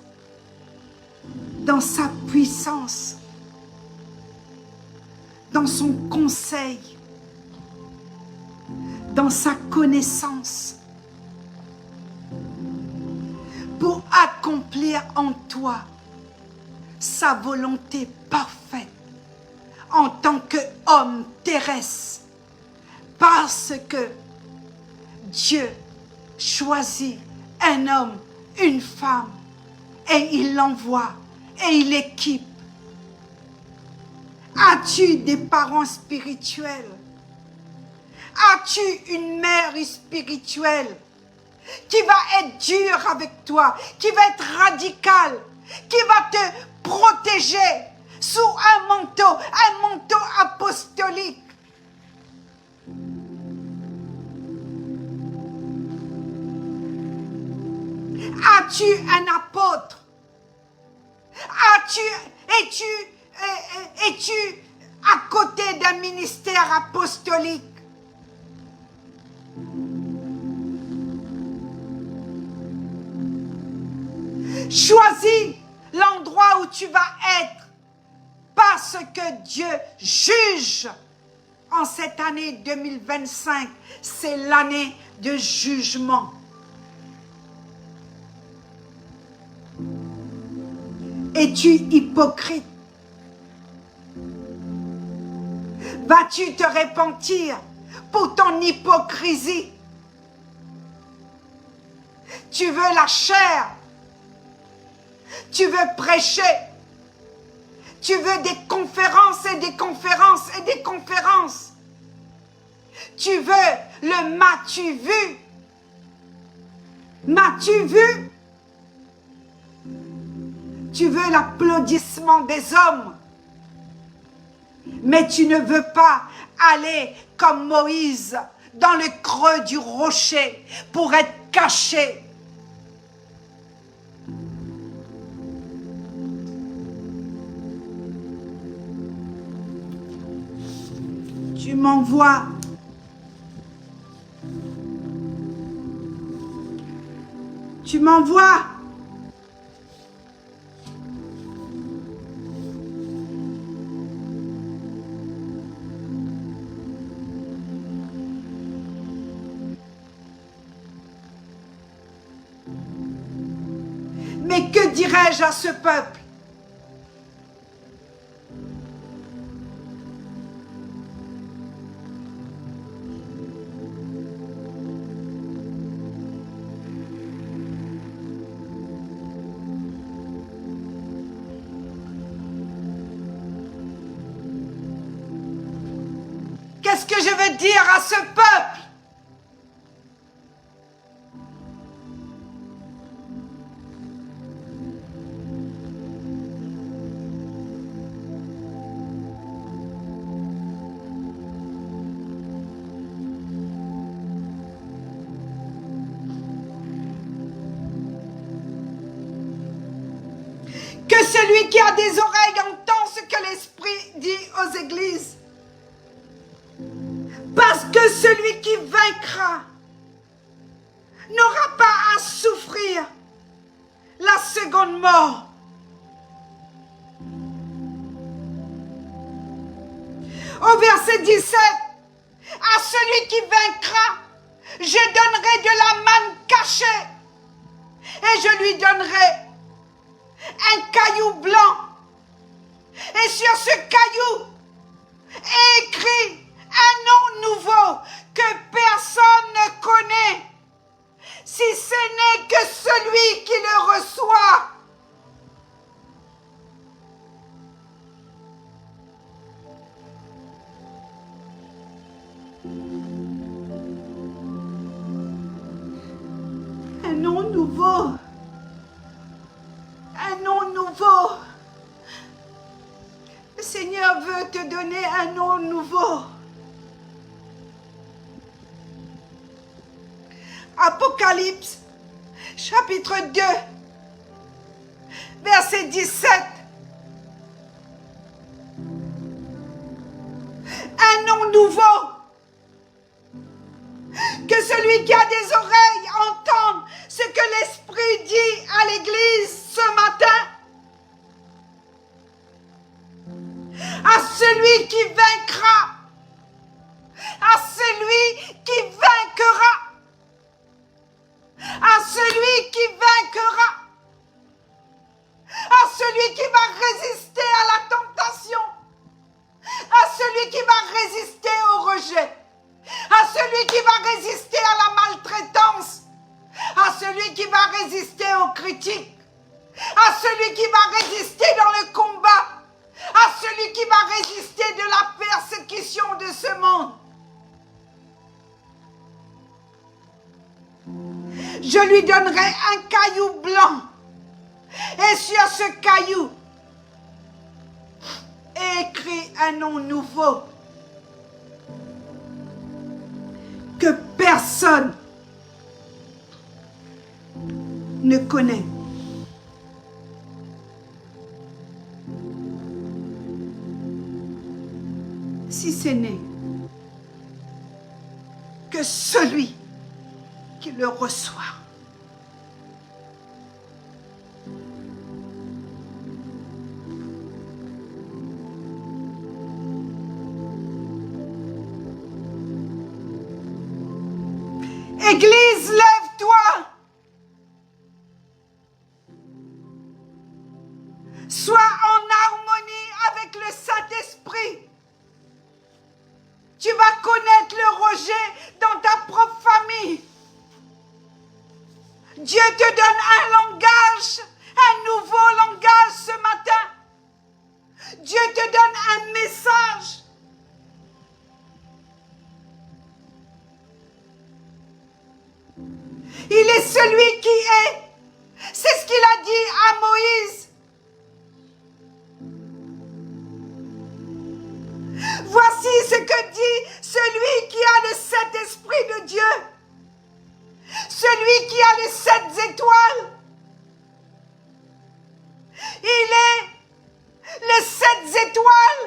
dans sa puissance, dans son conseil, dans sa connaissance, pour accomplir en toi sa volonté parfaite en tant qu'homme terrestre, parce que Dieu choisit un homme, une femme, et il l'envoie, et il équipe. As-tu des parents spirituels? As-tu une mère spirituelle qui va être dure avec toi, qui va être radicale, qui va te protéger sous un manteau apostolique? As-tu un apôtre? Es-tu à côté d'un ministère apostolique? Choisis l'endroit où tu vas être, parce que Dieu juge. En cette année 2025, c'est l'année de jugement. Es-tu hypocrite? Vas-tu te repentir pour ton hypocrisie? Tu veux la chair? Tu veux prêcher? Tu veux des conférences et des conférences et des conférences? Tu veux le m'as-tu vu? M'as-tu vu? Tu veux l'applaudissement des hommes, mais tu ne veux pas aller comme Moïse dans le creux du rocher pour être caché. Tu m'envoies. Tu m'envoies. Mais que dirais-je à ce peuple? Qu'est-ce que je vais dire à ce peuple? Que celui qui a des oreilles entend ce que l'Esprit dit aux églises. Parce que celui qui vaincra n'aura pas à souffrir la seconde mort. Au verset 17, à celui qui vaincra, je donnerai de la manne cachée et je lui donnerai un caillou blanc. Et sur ce caillou est écrit un nom nouveau que personne ne connaît. si ce n'est que celui qui le reçoit. Un nom nouveau. Un nom nouveau. Le Seigneur veut te donner un nom nouveau. Apocalypse, chapitre 2, verset 17. Un nom nouveau. Que celui qui a des oreilles entende ce que l'Esprit dit à l'Église ce matin. À celui qui vaincra. À celui qui vaincra. À celui qui vaincra. À celui qui va résister à la tentation. À celui qui va résister au rejet. À celui qui va résister à la maltraitance. À celui qui va résister aux critiques. À celui qui va résister dans le combat. À celui qui va résister de la persécution de ce monde. Je lui donnerai un caillou blanc. Et sur ce caillou est écrit un nom nouveau que personne ne connaît. Si ce n'est que celui qui le reçoit. Église, lève-toi. Sois en harmonie avec le Saint-Esprit. Tu vas connaître le rejet dans ta propre famille. Dieu te donne un langage, un nouveau langage ce matin. Dieu te donne un message. Il est celui qui est. C'est ce qu'il a dit à Moïse. Voici ce que dit celui qui a le Saint-Esprit de Dieu. Celui qui a les 7 étoiles. Il est les 7 étoiles.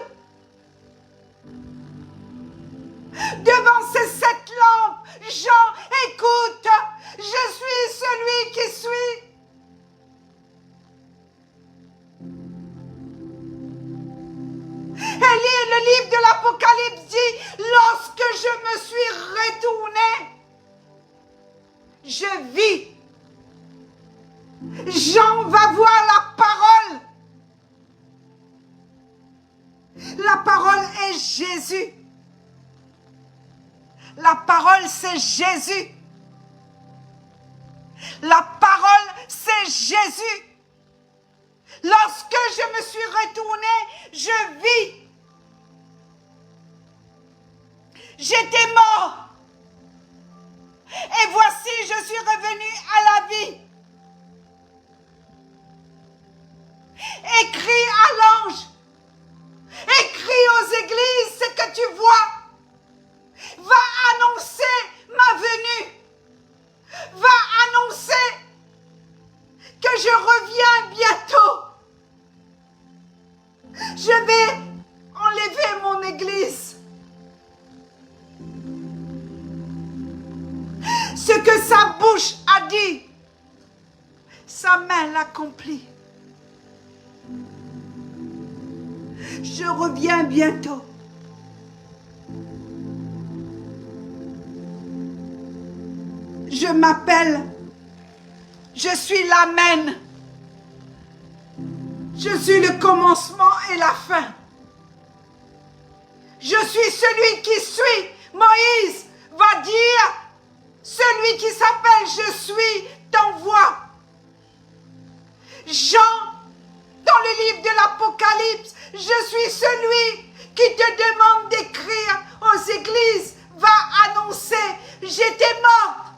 Devant ces 7 lampes, Jean, écoute, je suis celui qui suis. Et le livre de l'Apocalypse dit, lorsque je me suis retourné, je vis. Jean va voir la parole. La parole est Jésus. La parole, c'est Jésus. La parole, c'est Jésus. Lorsque je me suis retourné, je vis. J'étais mort. Et voici, je suis revenu à la vie. Écris à l'ange. Écris aux églises ce que tu vois. Va annoncer ma venue. Va annoncer que je reviens bientôt. Je vais enlever mon église. Ce que sa bouche a dit, sa main l'accomplit. Je reviens bientôt. Je m'appelle, je suis l'Amen. Je suis le commencement et la fin. Je suis celui qui suit. Moïse va dire celui qui s'appelle Je suis t'envoie. Jean, dans le livre de l'Apocalypse, je suis celui qui te demande d'écrire aux églises, va annoncer, j'étais morte,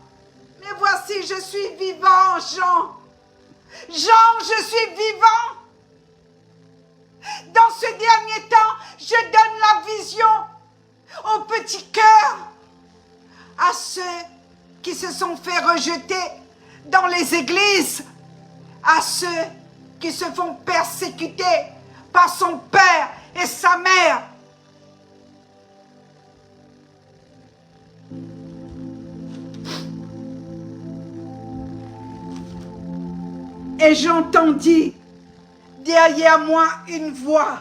mais voici je suis vivant, Jean. Jean, je suis vivant. Dans ce dernier temps, je donne la vision aux petits cœurs, à ceux qui se sont fait rejeter dans les églises, à ceux qui se font persécuter par son père et sa mère. Et j'entendis derrière moi une voix,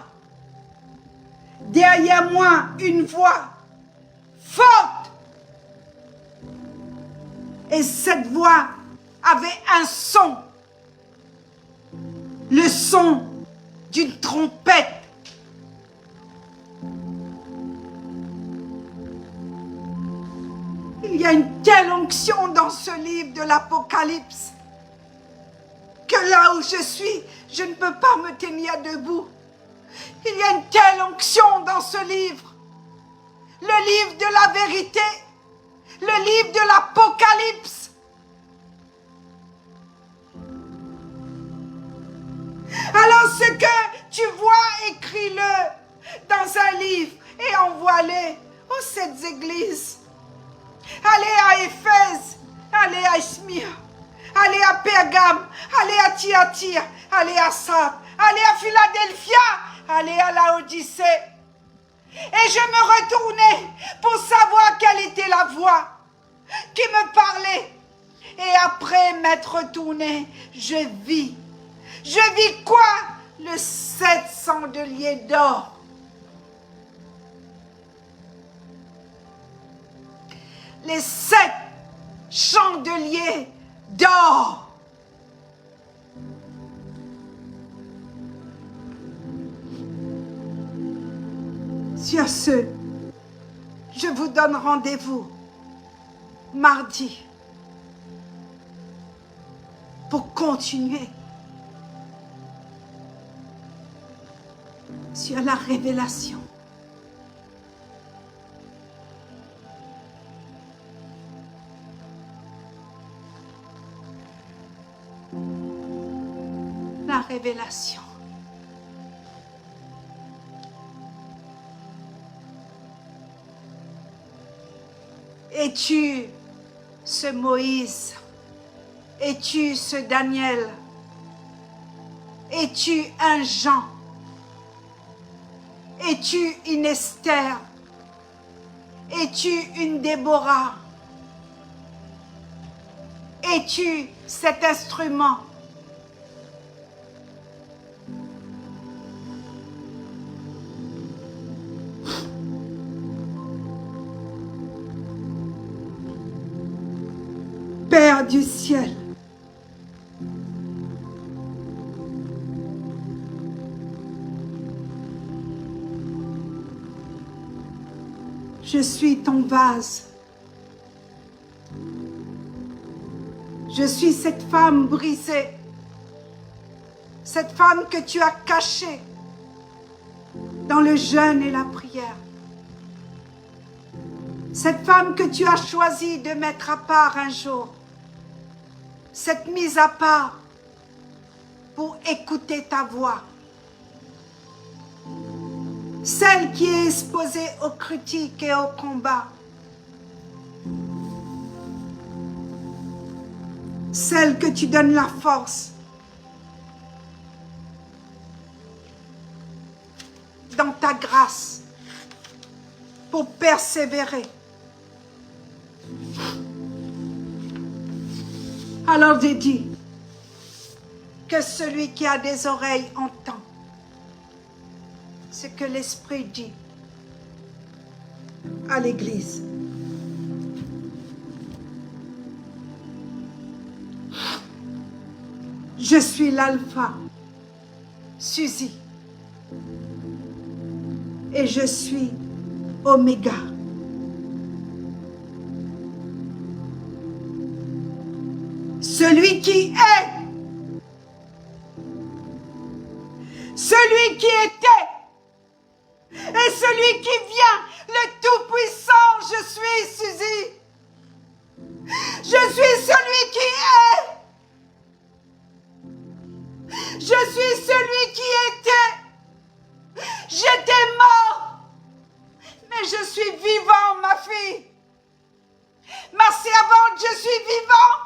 derrière moi une voix forte. Et cette voix avait un son, le son d'une trompette. Il y a une telle onction dans ce livre de l'Apocalypse que là où je suis, je ne peux pas me tenir debout. Il y a une telle onction dans ce livre, le livre de la vérité, le livre de l'Apocalypse. Alors ce que tu vois, écris-le dans un livre et envoie-le aux 7 églises. Allez à Éphèse, allez à Smyrne, allez à Pergame, allez à Thyatire, allez à Sardes, allez à Philadelphia, allez à Laodicée. Et je me retournais pour savoir quelle était la voix qui me parlait. Et après m'être retourné, je vis quoi? Le 7 chandeliers d'or. Les 7 chandeliers d'or. Sur ce, je vous donne rendez-vous mardi pour continuer sur la révélation. La révélation. Es-tu ce Moïse? Es-tu ce Daniel? Es-tu un Jean? Es-tu une Esther? Es-tu une Déborah? Es-tu cet instrument? Père du ciel, je suis ton vase. Je suis cette femme brisée, cette femme que tu as cachée dans le jeûne et la prière. Cette femme que tu as choisi de mettre à part un jour. Cette mise à part pour écouter ta voix. Celle qui est exposée aux critiques et aux combats. Celle que tu donnes la force dans ta grâce pour persévérer. Alors j'ai dit que celui qui a des oreilles entend ce que l'Esprit dit à l'Église. Je suis l'alpha, Suzy, et je suis Oméga. celui qui est, celui qui était, et celui qui vient, le Tout-Puissant. Je suis Suzy. Je suis celui qui est. Je suis celui qui était. J'étais mort, mais je suis vivant, ma fille. Ma servante, je suis vivant.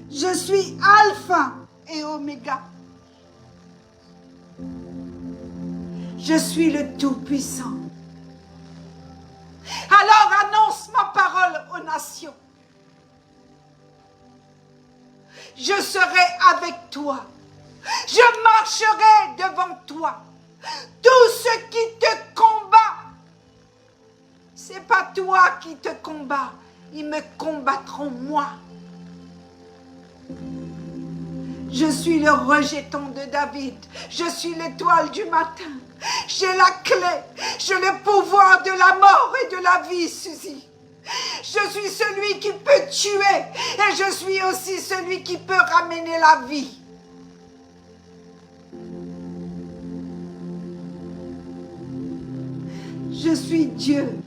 Je suis Alpha et Oméga. Je suis le Tout-Puissant. Alors annonce ma parole aux nations. Je serai avec toi. Je marcherai devant toi. Tout ce qui te combat, c'est pas toi qui te combats. Ils me combattront moi. Je suis le rejeton de David. Je suis l'étoile du matin. J'ai la clé. J'ai le pouvoir de la mort et de la vie, Suzy. Je suis celui qui peut tuer. Et je suis aussi celui qui peut ramener la vie. Je suis Dieu.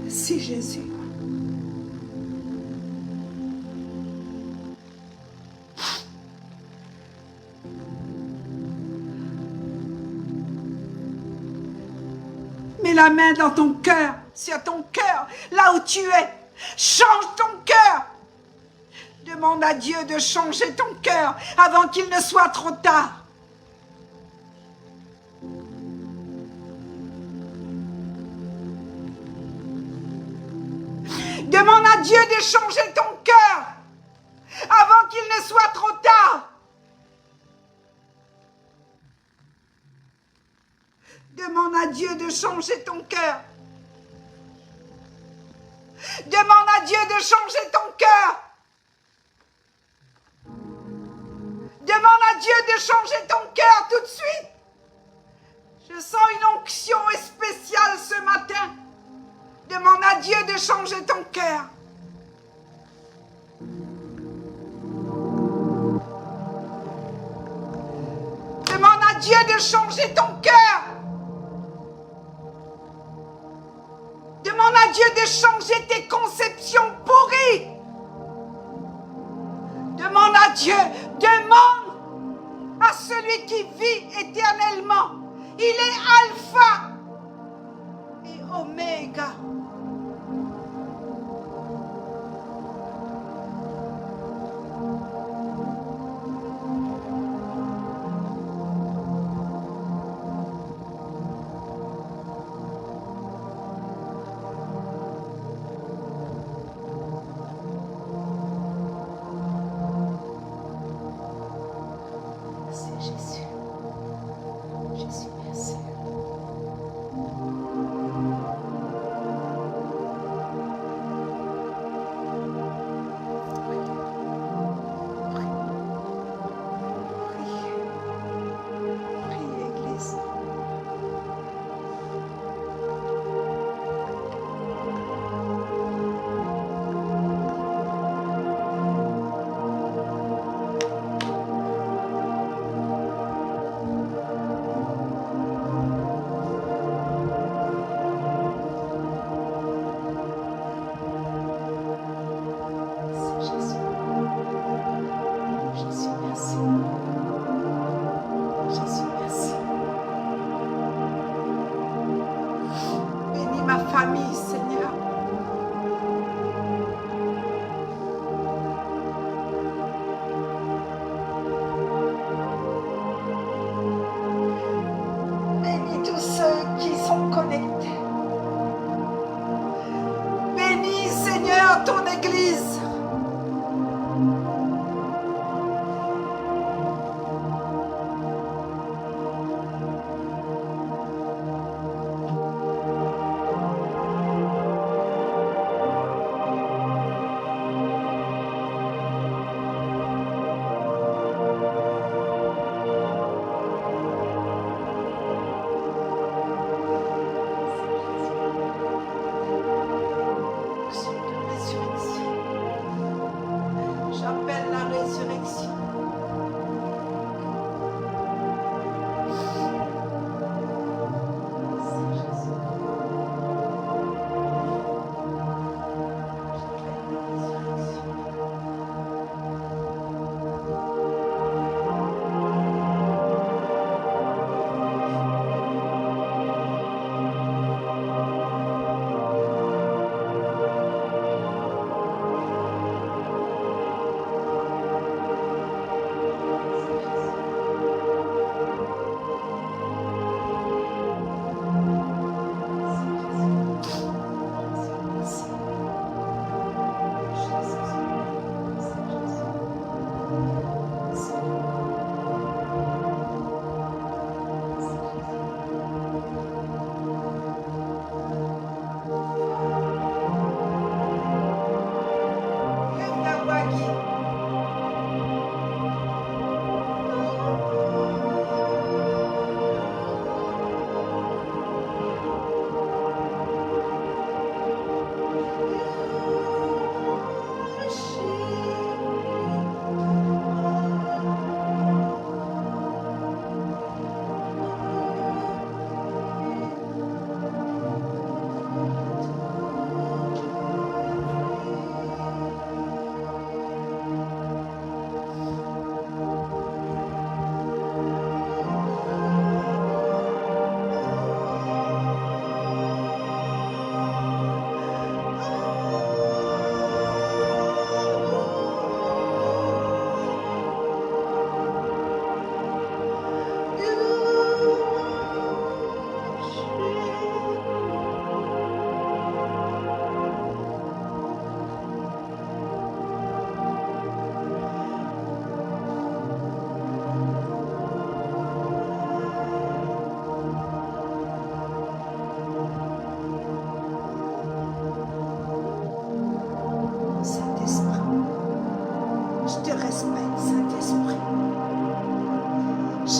Merci Jésus. Mets la main dans ton cœur, sur ton cœur, là où tu es. Change ton cœur. Demande à Dieu de changer ton cœur avant qu'il ne soit trop tard. Demande à Dieu de changer ton cœur avant qu'il ne soit trop tard. Demande à Dieu de changer ton cœur. Demande à Dieu de changer ton cœur. Demande à Dieu de changer ton cœur tout de suite. Je sens une onction spéciale ce matin. Demande à Dieu de changer ton cœur. Demande à Dieu de changer ton cœur. Demande à Dieu de changer tes conceptions pourries. Demande à Dieu, demande à celui qui vit éternellement. Il est Alpha et Oméga.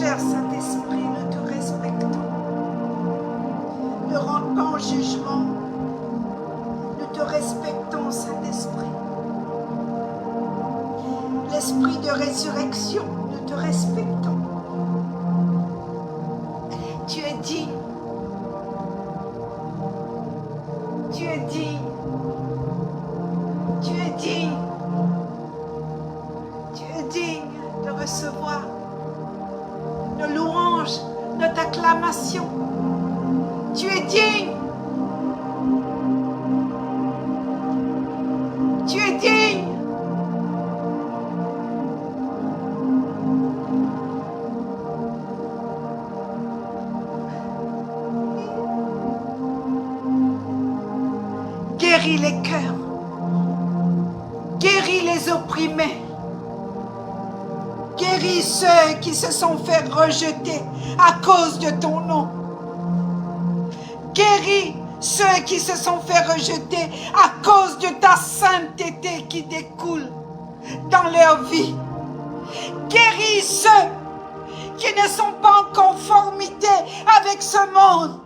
cher Saint-Esprit, nous te respectons. Ne rentre pas en jugement. Nous te respectons, Saint-Esprit. L'esprit de résurrection, nous te respectons. Tu es digne. Tu es digne. Tu es digne. Tu es digne de recevoir nos louanges, notre acclamation. Tu es digne. Tu es digne. Guéris les cœurs. Guéris les opprimés. Guéris ceux qui se sont fait rejeter à cause de ton nom. Guéris ceux qui se sont fait rejeter à cause de ta sainteté qui découle dans leur vie. Guéris ceux qui ne sont pas en conformité avec ce monde.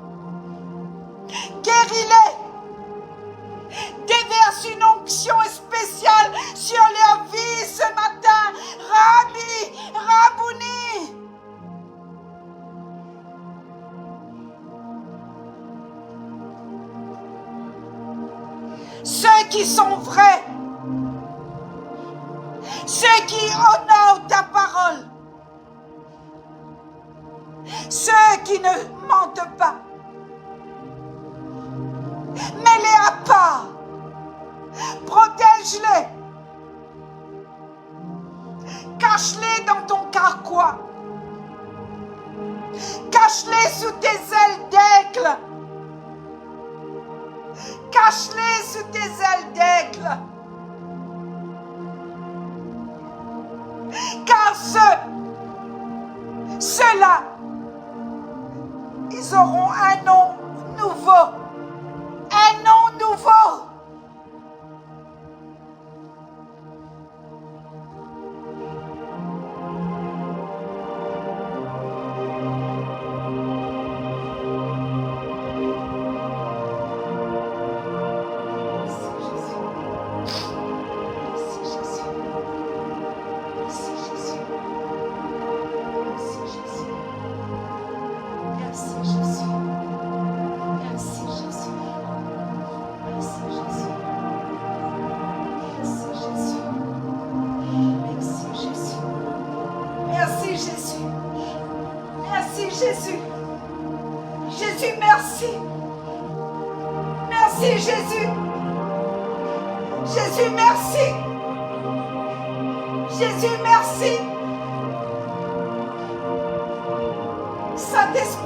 Guéris-les. Déverse une onction spéciale sur leur vie ce matin. Rabbi, Rabouni. Ceux qui sont vrais, ceux qui honorent ta parole, ceux qui ne mentent pas, mets-les à part, protège-les, cache-les dans ton carquois, cache-les sous tes ailes d'aigle. Cache-les sous tes ailes d'aigle. Car ceux-là, ils auront un nom nouveau. Un nom nouveau. Jésus. Jésus, merci. Merci, Jésus. Jésus, merci. Jésus, merci. Saint-Esprit,